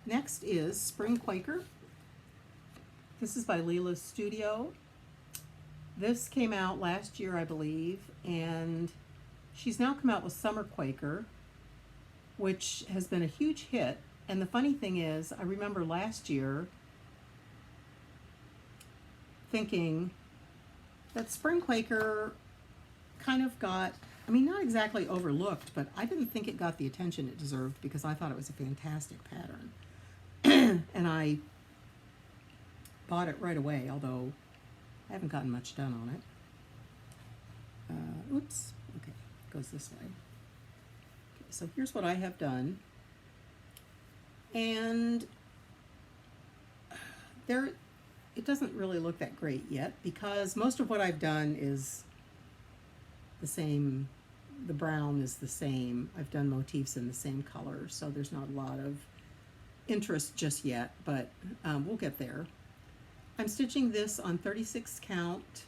next is Spring Quaker. This is by Leela's Studio. This came out last year, I believe, and she's now come out with Summer Quaker, which has been a huge hit. And the funny thing is, I remember last year thinking that Spring Quaker kind of got, I mean, not exactly overlooked, but I didn't think it got the attention it deserved because I thought it was a fantastic pattern. And I bought it right away, although I haven't gotten much done on it. Oops, okay, goes this way. Okay, so here's what I have done. And it doesn't really look that great yet because most of what I've done is the same. The brown is the same. I've done motifs in the same color, so there's not a lot of interest just yet, but we'll get there. I'm stitching this on 36 count.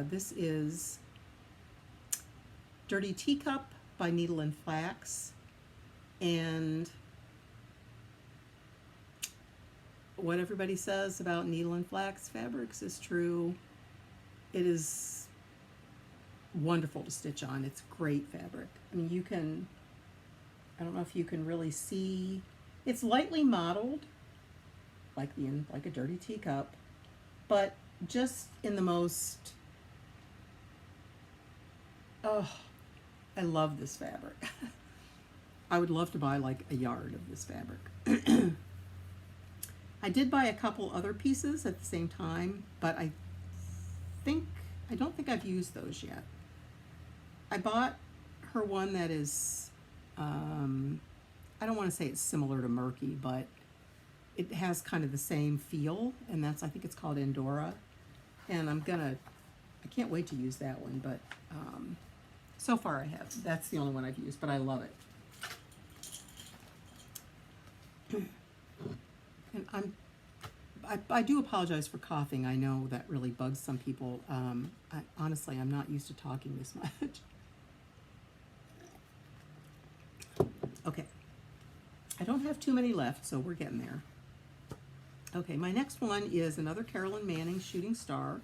This is Dirty Teacup by Needle and Flax, and what everybody says about needle and flax fabrics is true. It is wonderful to stitch on. It's great fabric. I mean, I don't know if you can really see, it's lightly mottled, like a dirty teacup, but just in the most, oh, I love this fabric. I would love to buy like a yard of this fabric. I did buy a couple other pieces at the same time, but I don't think I've used those yet. I bought her one that is, I don't want to say it's similar to Murky, but it has kind of the same feel, and I think it's called Endora. And I can't wait to use that one, but So far I have. That's the only one I've used, but I love it. And I do apologize for coughing. I know that really bugs some people. Honestly, I'm not used to talking this much. Okay. I don't have too many left, so we're getting there. Okay, my next one is another Carolyn Manning Shooting Star.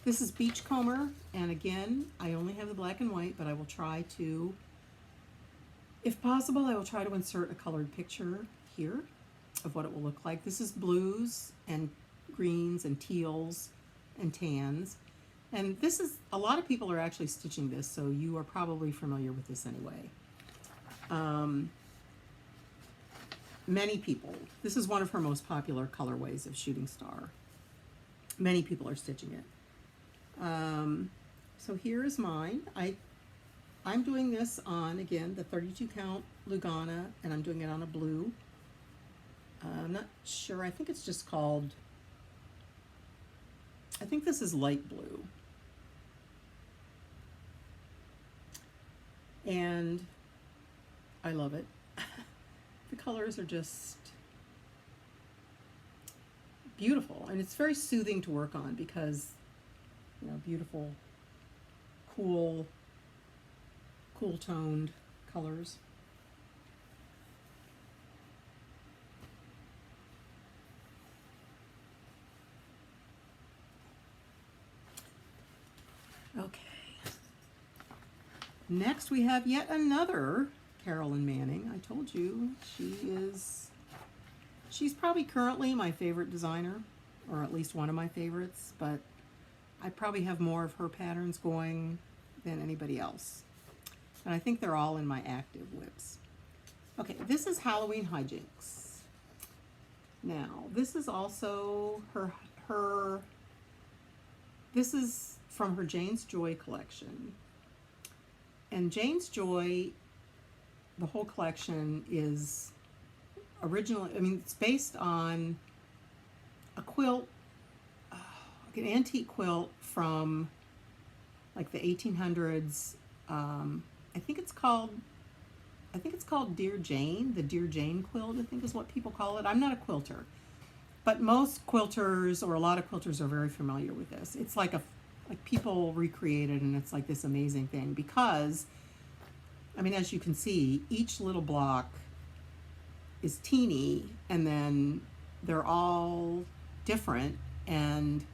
This is Beachcomber, and again, I only have the black and white, but I will try to, if possible, I will try to insert a colored picture here of what it will look like. This is blues and greens and teals and tans. And this is, a lot of people are actually stitching this, so you are probably familiar with this anyway. Many people, this is one of her most popular colorways of Shooting Star. Many people are stitching it. So here is mine. I'm doing this on, again, the 32 count Lugana, and I'm doing it on a blue. I'm not sure, I think it's just called, I think this is light blue. And I love it. The colors are just beautiful, and it's very soothing to work on because, you know, beautiful, cool toned colors. Okay. Next we have yet another Carolyn Manning. I told you she's probably currently my favorite designer, or at least one of my favorites, but I probably have more of her patterns going than anybody else. And I think they're all in my active WIPs. Okay, this is Halloween Hijinks. Now, this is also this is from her Jane's Joy collection. And Jane's Joy, the whole collection is originally, I mean, it's based on a quilt, like an antique quilt from like the 1800s. I think it's called Dear Jane, the Dear Jane quilt, I think is what people call it. I'm not a quilter, but most quilters, or a lot of quilters, are very familiar with this. It's like people recreated, and it's like this amazing thing because, I mean, as you can see, each little block is teeny, and then they're all different, and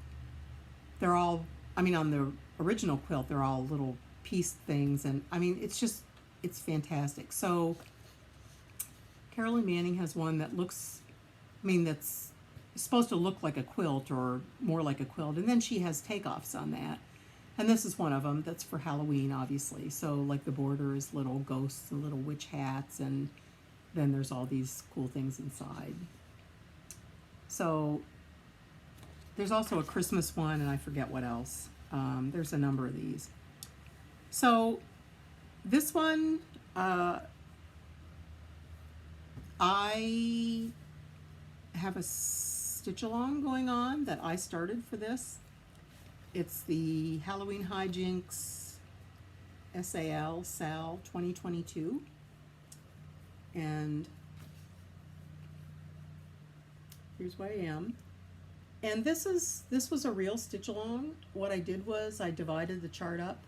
they're all, I mean, on the original quilt, they're all little piece things, and I mean, it's fantastic. So Carolyn Manning has one that looks, I mean, that's supposed to look like a quilt, or more like a quilt, and then she has takeoffs on that. And this is one of them that's for Halloween, obviously. So like the border is little ghosts and little witch hats, and then there's all these cool things inside. So there's also a Christmas one, and I forget what else. There's a number of these. So this one, I have a stitch along going on that I started for this. It's the Halloween Hijinks SAL 2022. And here's where I am. And this was a real stitch along. What I did was I divided the chart up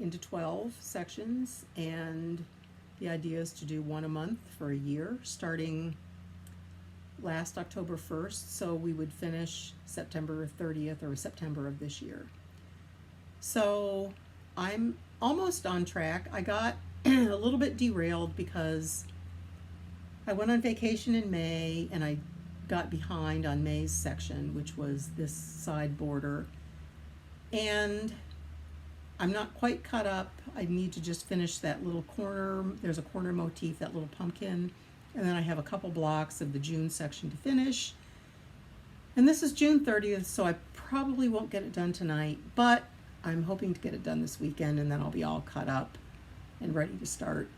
into 12 sections, and the idea is to do one a month for a year, starting last October 1st, so we would finish September 30th or September of this year. So I'm almost on track. I got a little bit derailed because I went on vacation in May, and I got behind on May's section, which was this side border, and I'm not quite caught up. I need to just finish that little corner. There's a corner motif, that little pumpkin, and then I have a couple blocks of the June section to finish. And this is June 30th, so I probably won't get it done tonight, but I'm hoping to get it done this weekend, and then I'll be all caught up and ready to start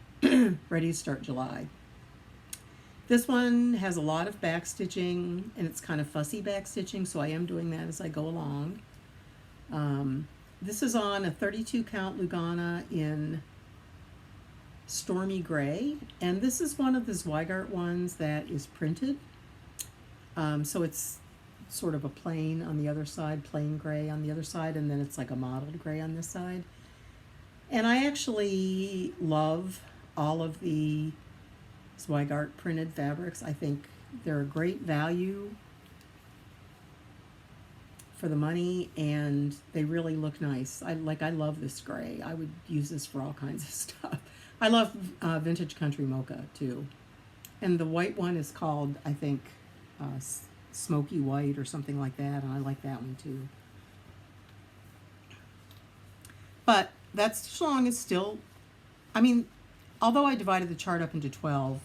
July. This one has a lot of back stitching, and it's kind of fussy back stitching, so I am doing that as I go along. This is on a 32 count Lugana in Stormy Gray, and this is one of the Zweigart ones that is printed. So it's sort of a plain on the other side, plain gray on the other side, and then it's like a mottled gray on this side. And I actually love all of the Zweigart printed fabrics. I think they're a great value for the money, and they really look nice. I love this gray. I would use this for all kinds of stuff. I love vintage country mocha too. And the white one is called, I think, smoky white or something like that, and I like that one too. But that stitch along is still, I mean, although I divided the chart up into 12,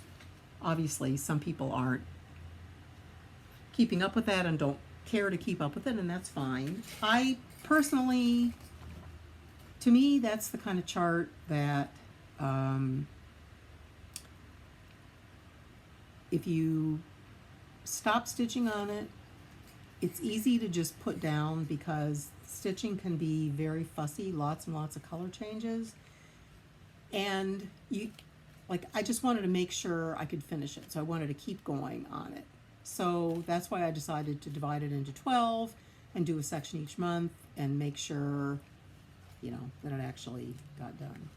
obviously some people aren't keeping up with that and don't care to keep up with it, and that's fine. I personally, to me, that's the kind of chart that if you stop stitching on it, it's easy to just put down because stitching can be very fussy, lots and lots of color changes. And I just wanted to make sure I could finish it, so I wanted to keep going on it. So that's why I decided to divide it into 12 and do a section each month and make sure, that it actually got done.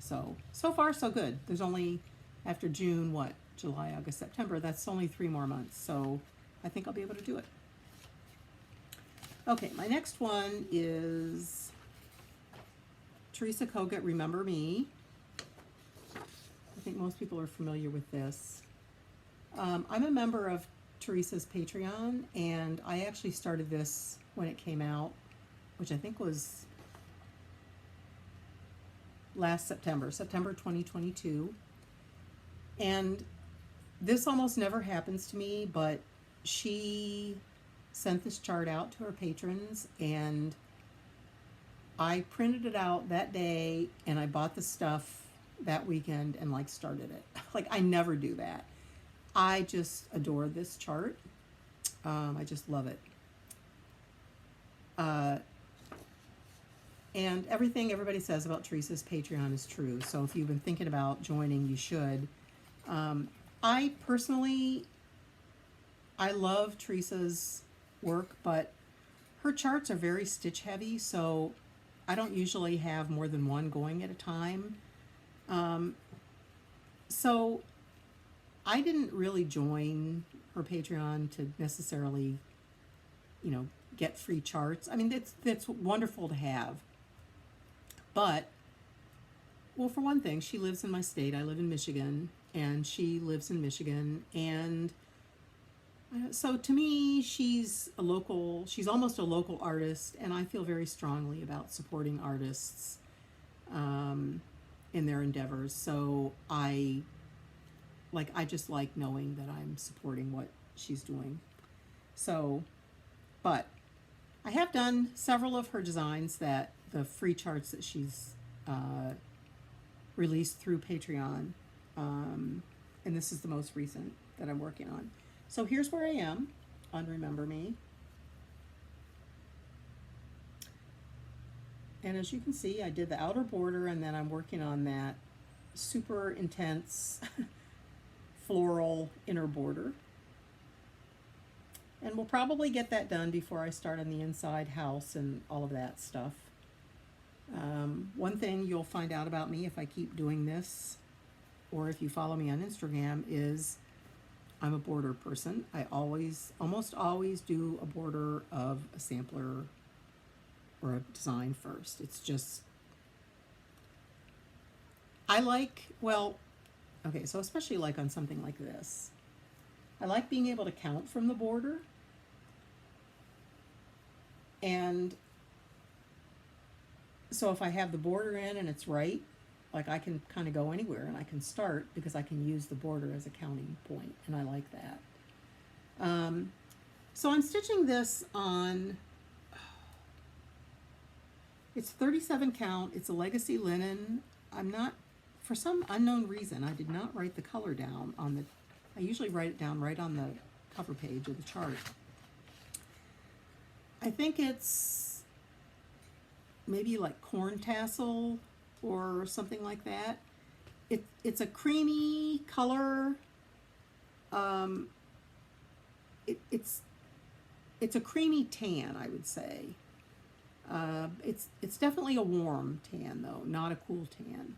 So far so good. There's only, after June, July, August, September, that's only 3 more months. So I think I'll be able to do it. Okay, my next one is Teresa Kogut, Remember Me. I think most people are familiar with this. I'm a member of Teresa's Patreon, and I actually started this when it came out, which I think was last September 2022. And this almost never happens to me, but she sent this chart out to her patrons, and I printed it out that day, and I bought the stuff that weekend and started it. I never do that. I just adore this chart. I just love it. And everything everybody says about Teresa's Patreon is true. So if you've been thinking about joining, you should. I personally, I love Teresa's work, but her charts are very stitch heavy, so I don't usually have more than one going at a time. So I didn't really join her Patreon to necessarily, get free charts. I mean, that's wonderful to have. But, well, for one thing, she lives in my state. I live in Michigan, and she lives in Michigan. And so to me, she's almost a local artist, and I feel very strongly about supporting artists in their endeavors. So I just like knowing that I'm supporting what she's doing. So, but I have done several of her designs, that the free charts that she's released through Patreon, and this is the most recent that I'm working on. So here's where I am on Remember Me. And as you can see, I did the outer border, and then I'm working on that super intense floral inner border. And we'll probably get that done before I start on the inside house and all of that stuff. One thing you'll find out about me if I keep doing this, or if you follow me on Instagram, is I'm a border person. I almost always do a border of a sampler or a design first. It's just, okay, so especially on something like this, I like being able to count from the border. And so if I have the border in and it's right, I can kind of go anywhere and I can start, because I can use the border as a counting point, and I like that. So I'm stitching this on, it's 37 count, it's a legacy linen. For some unknown reason, I did not write the color down I usually write it down right on the cover page of the chart. I think it's maybe like corn tassel or something like that. It's a creamy color. It's a creamy tan, I would say. It's definitely a warm tan though, not a cool tan.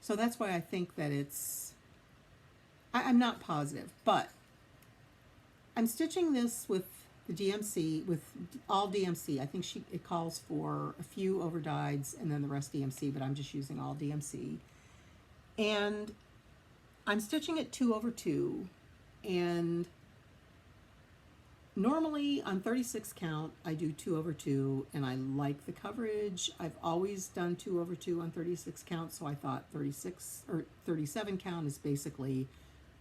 So that's why I think that I'm not positive, but I'm stitching this with the DMC, with all DMC. I think it calls for a few overdyes and then the rest DMC, but I'm just using all DMC. And I'm stitching it 2/2, and normally on 36 count I do 2/2, and I like the coverage. I've always done 2/2 on 36 count, so I thought 36 or 37 count is basically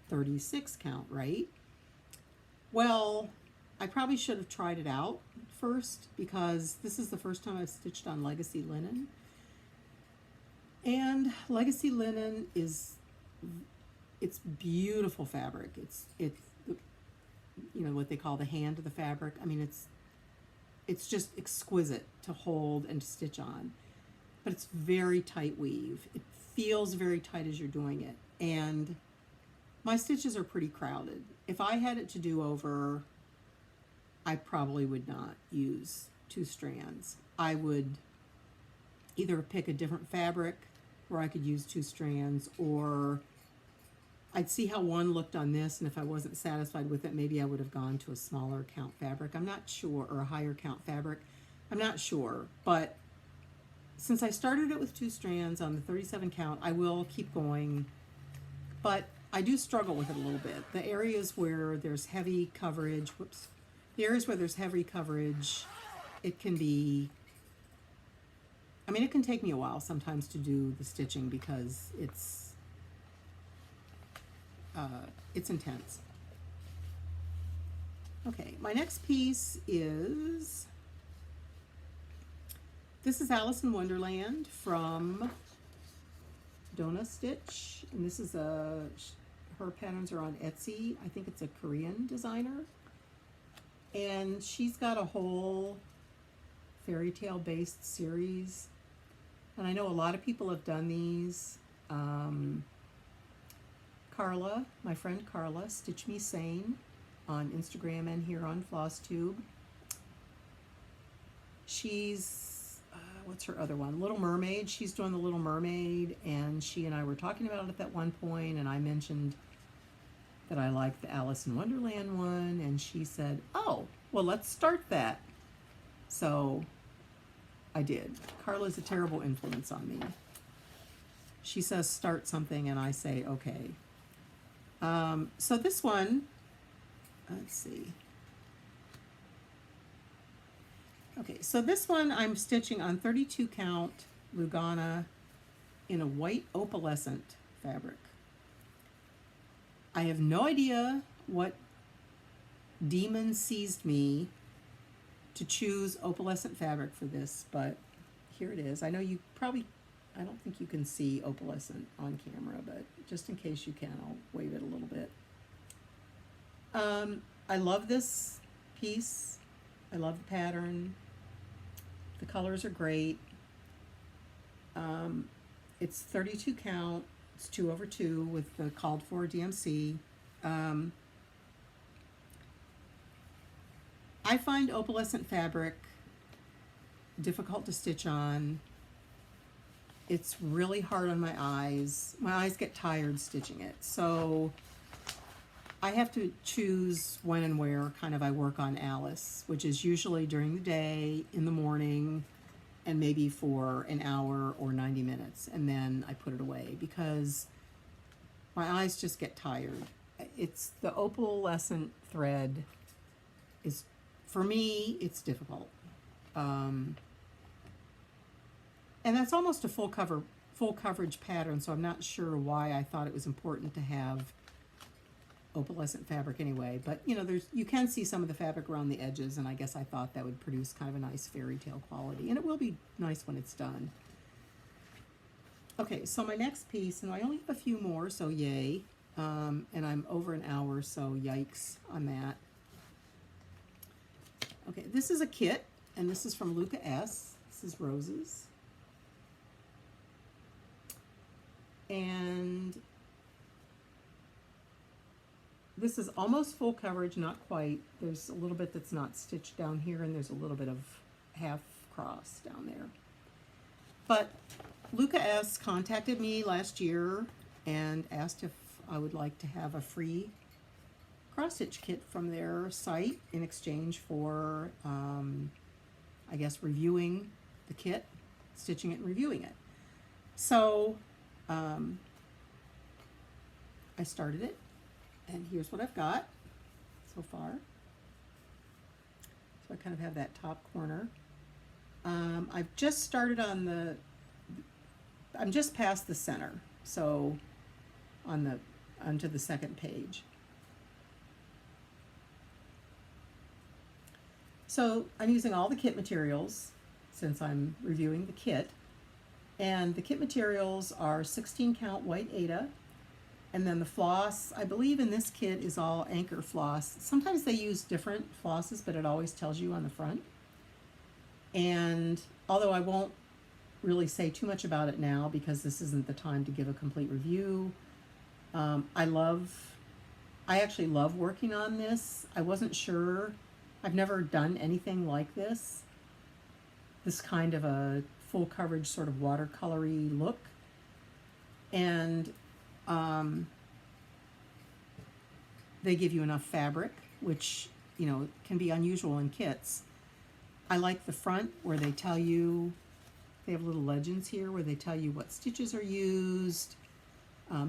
36 count, right? Well, I probably should have tried it out first, because this is the first time I've stitched on legacy linen. And legacy linen it's beautiful fabric. It's you know what they call the hand of the fabric. I mean, it's just exquisite to hold and to stitch on. But it's very tight weave. It feels very tight as you're doing it. And my stitches are pretty crowded. If I had it to do over, I probably would not use 2 strands. I would either pick a different fabric where I could use 2 strands, or I'd see how one looked on this, and if I wasn't satisfied with it, maybe I would have gone to a smaller count fabric. I'm not sure, or a higher count fabric. I'm not sure, but since I started it with 2 strands on the 37 count, I will keep going, but I do struggle with it a little bit. The areas where there's heavy coverage, the areas where there's heavy coverage, it can be, I mean, it can take me a while sometimes to do the stitching because it's intense. Okay, my next piece is, this is Alice in Wonderland from Donna Stitch, and this is her patterns are on Etsy. I think it's a Korean designer, and she's got a whole fairy tale based series, and I know a lot of people have done these. Carla, my friend Carla, Stitch Me Sane on Instagram and here on Flosstube. She's, what's her other one? Little Mermaid. She's doing the Little Mermaid, and she and I were talking about it at one point, and I mentioned that I liked the Alice in Wonderland one, and she said, oh, well, let's start that. So I did. Carla's a terrible influence on me. She says start something, and I say okay. So this one, let's see. Okay, so this one I'm stitching on 32 count Lugana in a white opalescent fabric. I have no idea what demon seized me to choose opalescent fabric for this, but here it is. I know you probably, I don't think you can see opalescent on camera, but just in case you can, I'll wave it a little bit. I love this piece. I love the pattern. The colors are great. It's 32 count. It's 2/2 with the called for DMC. I find opalescent fabric difficult to stitch on. It's really hard on my eyes. My eyes get tired stitching it. So I have to choose when and where kind of I work on Alice, which is usually during the day, in the morning, and maybe for an hour or 90 minutes. And then I put it away because my eyes just get tired. It's the opalescent thread is, for me, it's difficult. And that's almost a full coverage pattern, so I'm not sure why I thought it was important to have opalescent fabric anyway. But you know, you can see some of the fabric around the edges, and I guess I thought that would produce kind of a nice fairy tale quality, and it will be nice when it's done. Okay, so my next piece, and I only have a few more, so yay, and I'm over an hour, so yikes on that. Okay, this is a kit, and this is from Luca S. This this is roses. And this is almost full coverage, not quite. There's a little bit that's not stitched down here, and there's a little bit of half cross down there. But Luca S. contacted me last year and asked if I would like to have a free cross-stitch kit from their site in exchange for, I guess, reviewing the kit, stitching it and reviewing it. So I started it, and here's what I've got so far. So I kind of have that top corner. I've just started on the, I'm just past the center, so onto the second page. So I'm using all the kit materials since I'm reviewing the kit. And the kit materials are 16 count white Aida. And then the floss, I believe in this kit, is all anchor floss. Sometimes they use different flosses, but it always tells you on the front. And although I won't really say too much about it now because this isn't the time to give a complete review, I actually love working on this. I wasn't sure. I've never done anything like this kind of a full coverage sort of watercolory look. And they give you enough fabric, which, you know, can be unusual in kits. I like the front where they tell you, they have little legends here where they tell you what stitches are used,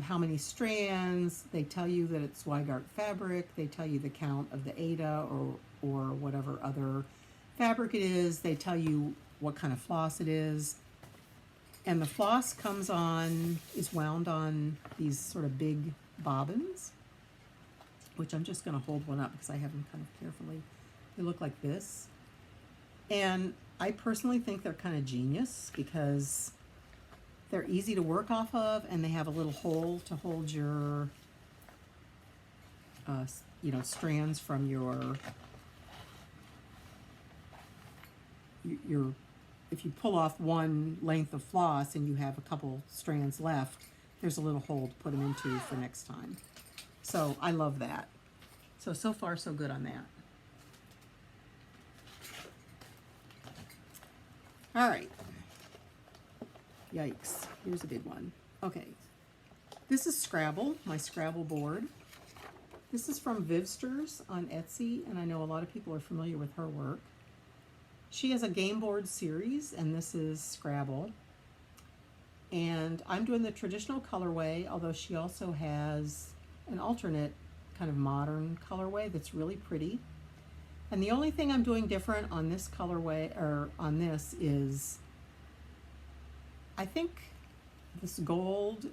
how many strands. They tell you that it's Weigart fabric. They tell you the count of the Aida or whatever other fabric it is. They tell you what kind of floss it is. And the floss is wound on these sort of big bobbins, which I'm just going to hold one up because I have them kind of carefully. They look like this. And I personally think they're kind of genius because they're easy to work off of, and they have a little hole to hold your, you know, strands from your, if you pull off one length of floss and you have a couple strands left, there's a little hole to put them into for next time. So I love that. So far so good on that. All right. Yikes, here's a big one. Okay, this is Scrabble, my Scrabble board. This is from Vivsters on Etsy, and I know a lot of people are familiar with her work. She has a game board series, and this is Scrabble. And I'm doing the traditional colorway, although she also has an alternate kind of modern colorway that's really pretty. And the only thing I'm doing different on this colorway, or on this, is I think this gold,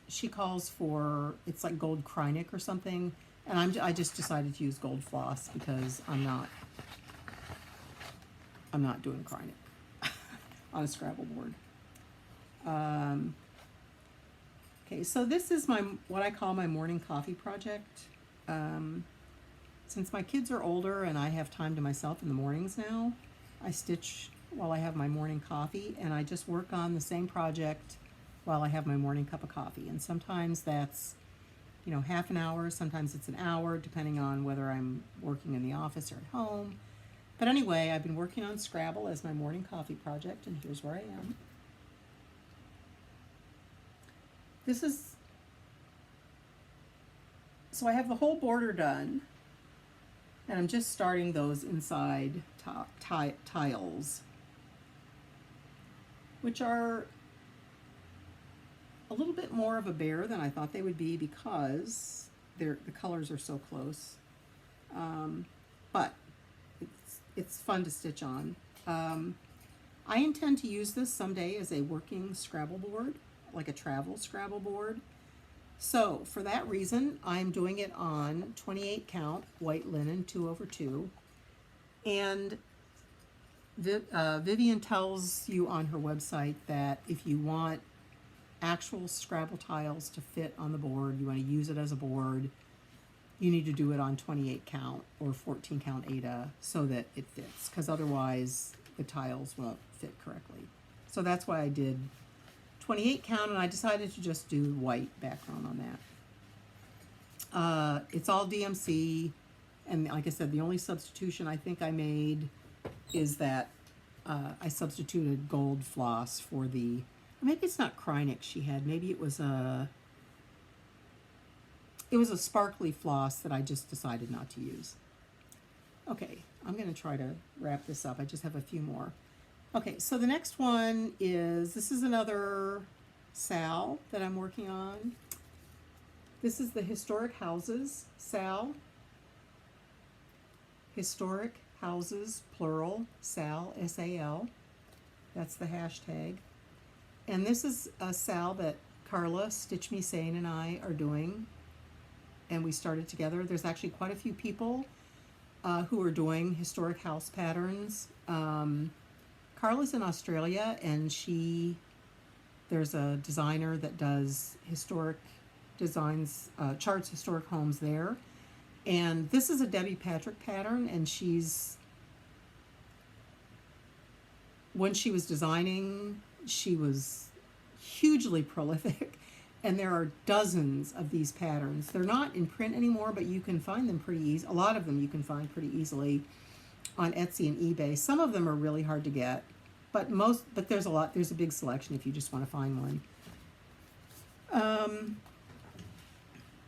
she calls for, it's like gold Kreinik or something, and I just decided to use gold floss because I'm not doing Kreinik on a Scrabble board. Okay, so this is what I call my morning coffee project. Since my kids are older and I have time to myself in the mornings now, I stitch while I have my morning coffee, and I just work on the same project while I have my morning cup of coffee. And sometimes that's, you know, half an hour, sometimes it's an hour, depending on whether I'm working in the office or at home. But anyway, I've been working on Scrabble as my morning coffee project, and here's where I am. So I have the whole border done, and I'm just starting those inside tiles, which are a little bit more of a bear than I thought they would be because the colors are so close. But it's fun to stitch on. I intend to use this someday as a working Scrabble board, like a travel Scrabble board. So for that reason, I'm doing it on 28 count white linen 2/2. And Vivian tells you on her website that if you want actual Scrabble tiles to fit on the board, you want to use it as a board, you need to do it on 28 count or 14 count Aida so that it fits, because otherwise the tiles won't fit correctly. So that's why I did 28 count, and I decided to just do white background on that. It's all DMC, and like I said, the only substitution I think I made is that I substituted gold floss for the, maybe it's not Krynix she had, maybe it was a sparkly floss that I just decided not to use. Okay, I'm going to try to wrap this up. I just have a few more. Okay, so the next one is, this is another Sal that I'm working on. This is the Historic Houses Sal. Historic Houses, plural, Sal, S-A-L. That's the hashtag. And this is a Sal that Carla, Stitch Me Sane, and I are doing. And we started together. There's actually quite a few people who are doing historic house patterns. Carla's in Australia, and there's a designer that does historic designs, charts historic homes there. And this is a Debbie Patrick pattern, and when she was designing, she was hugely prolific. And there are dozens of these patterns. They're not in print anymore, but you can find them pretty easy. A lot of them you can find pretty easily on Etsy and eBay. Some of them are really hard to get, but there's a lot. There's a big selection if you just want to find one.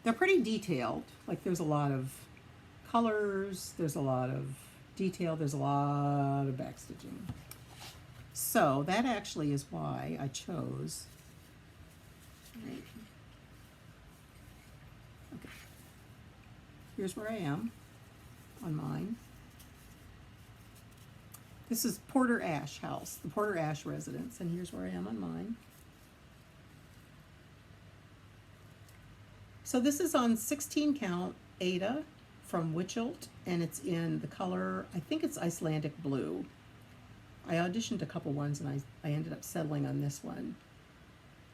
They're pretty detailed. Like, there's a lot of colors, there's a lot of detail, there's a lot of backstitching. So that actually is why I chose. Right. Okay. Here's where I am on mine. This is Porter Ash House, the Porter Ash residence, and here's where I am on mine. So this is on 16 count Ada from Witchelt, and it's in the color, I think it's Icelandic blue. I auditioned a couple ones, and I ended up settling on this one.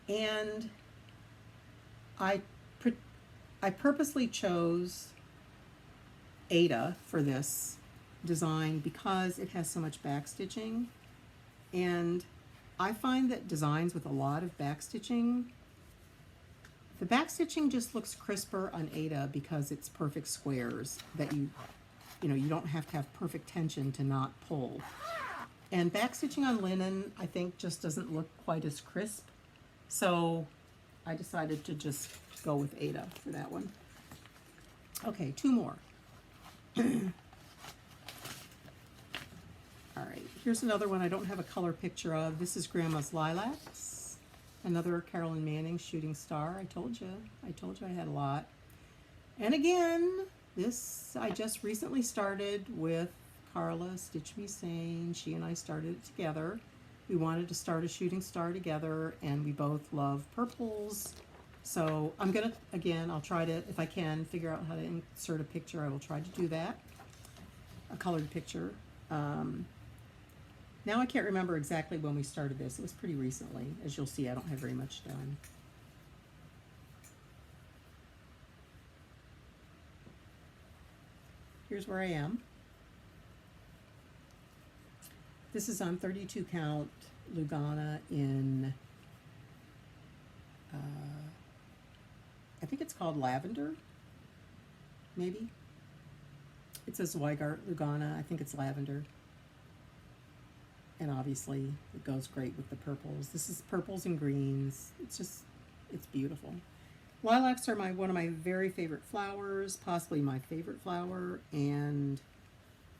And I purposely chose Ada for this design because it has so much backstitching, and I find that designs with a lot of backstitching, the backstitching just looks crisper on Ada because it's perfect squares that you don't have to have perfect tension to not pull. And backstitching on linen, I think, just doesn't look quite as crisp. So I decided to just go with Ada for that one. Okay, two more. All right, here's another one I don't have a color picture of. This is Grandma's Lilacs, another Carolyn Manning Shooting Star. I told you I had a lot. And again, this I just recently started with Carla, Stitch Me Sane. She and I started it together. We wanted to start a shooting star together, and we both love purples. So I'm gonna, again, I'll try to, if I can, figure out how to insert a picture. I will try to do that, a colored picture. Now I can't remember exactly when we started this. It was pretty recently. As you'll see, I don't have very much done. Here's where I am. This is on 32 count Lugana in, I think it's called Lavender, maybe. It says Weigart Lugana. I think it's Lavender. And obviously it goes great with the purples. This is purples and greens. It's beautiful. Lilacs are one of my very favorite flowers, possibly my favorite flower, and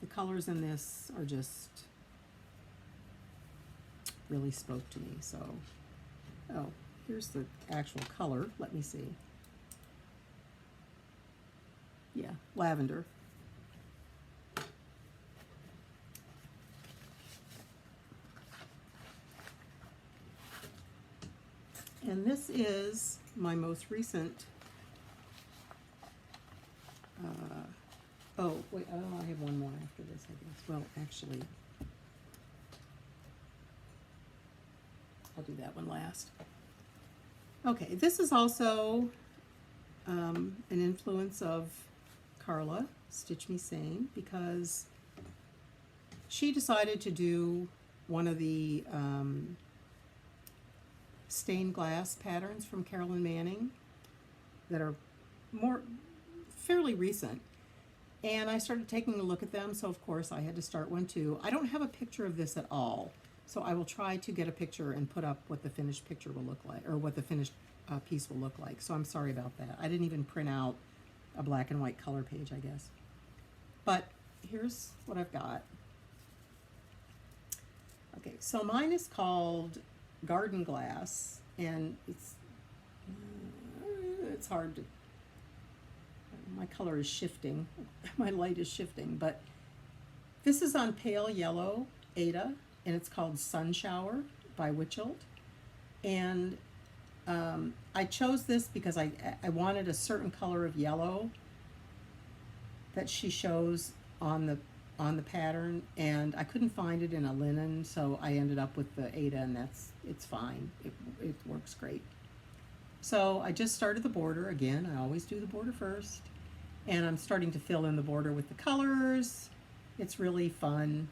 the colors in this are just really spoke to me. So, oh, here's the actual color. Let me see. Yeah, lavender. And this is my most recent, oh, wait, oh, I have one more after this, I guess. Well, actually, I'll do that one last. Okay, this is also an influence of Carla, Stitch Me Sane, because she decided to do one of the stained glass patterns from Carolyn Manning that are more fairly recent. And I started taking a look at them, so of course I had to start one too. I don't have a picture of this at all, so I will try to get a picture and put up what the finished picture will look like, or what the finished piece will look like. So I'm sorry about that. I didn't even print out a black and white color page, I guess. But here's what I've got. Okay, so mine is called Garden Glass, and it's hard to, my color is shifting, my light is shifting, but this is on pale yellow Ada, and it's called Sun Shower by Witchelt. And I chose this because I wanted a certain color of yellow that she shows on the pattern, and I couldn't find it in a linen, so I ended up with the Ada, and it's fine. It works great. So I just started the border again. I always do the border first, and I'm starting to fill in the border with the colors. It's really fun.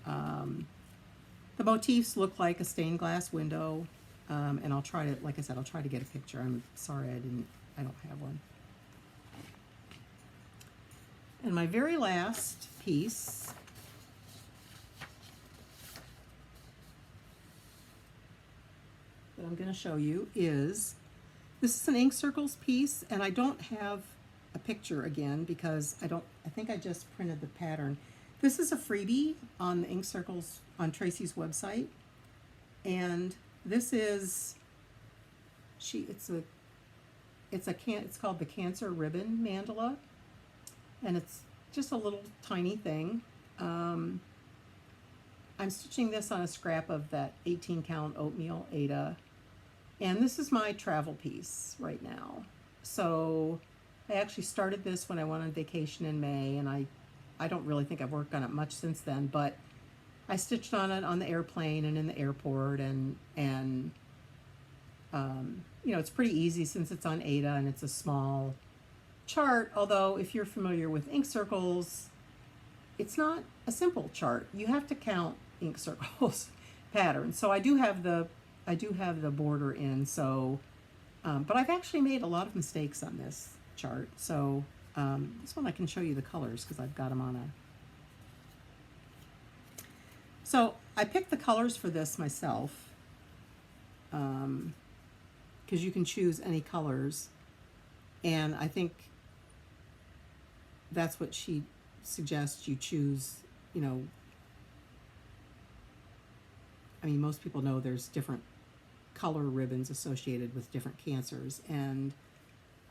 The motifs look like a stained glass window, and I'll try to, like I said, I'll try to get a picture. I'm sorry I don't have one. And my very last piece that I'm going to show you is, this is an ink circles piece, and I don't have a picture again because I think I just printed the pattern. This is a freebie on the ink circles on Tracy's website, and this is, it's called the Cancer Ribbon Mandala, and it's just a little tiny thing. I'm stitching this on a scrap of that 18 count oatmeal Ada, and this is my travel piece right now. So I actually started this when I went on vacation in May, and I don't really think I've worked on it much since then, but I stitched on it on the airplane and in the airport, and you know, it's pretty easy since it's on Ada and it's a small chart, although if you're familiar with ink circles, it's not a simple chart. You have to count ink circles patterns. So I do have the border in, so but I've actually made a lot of mistakes on this chart. So this one I can show you the colors because I've got them on a. So I picked the colors for this myself because you can choose any colors, and I think that's what she suggests you choose. You know, I mean, most people know there's different color ribbons associated with different cancers, and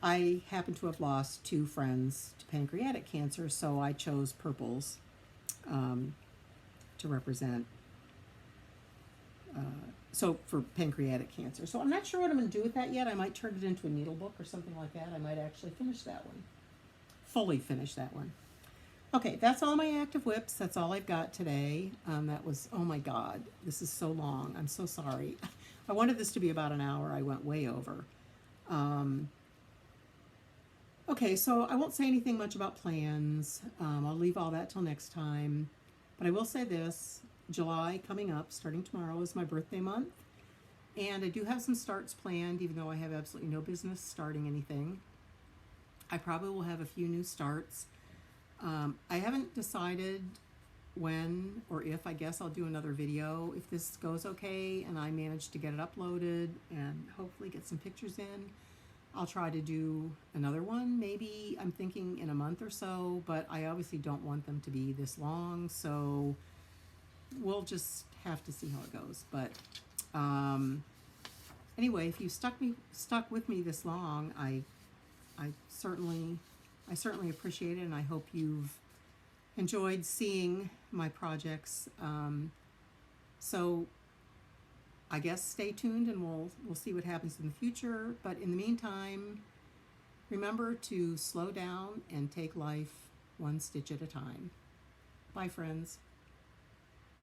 I happen to have lost 2 friends to pancreatic cancer, so I chose purples to represent, so for pancreatic cancer. So I'm not sure what I'm going to do with that yet. I might turn it into a needle book or something like that. I might actually finish that one, fully finish that one. Okay, that's all my active whips. That's all I've got today. That was, oh my God, this is so long. I'm so sorry. I wanted this to be about an hour. I went way over. Okay, so I won't say anything much about plans. I'll leave all that till next time. But I will say this, July coming up, starting tomorrow, is my birthday month. And I do have some starts planned, even though I have absolutely no business starting anything. I probably will have a few new starts. I haven't decided when or if. I guess I'll do another video if this goes okay and I manage to get it uploaded and hopefully get some pictures in. I'll try to do another one, maybe I'm thinking in a month or so, but I obviously don't want them to be this long, so we'll just have to see how it goes. But anyway, if you stuck with me this long, I certainly appreciate it, and I hope you've enjoyed seeing my projects. So I guess stay tuned, and we'll see what happens in the future. But in the meantime, remember to slow down and take life one stitch at a time. Bye, friends.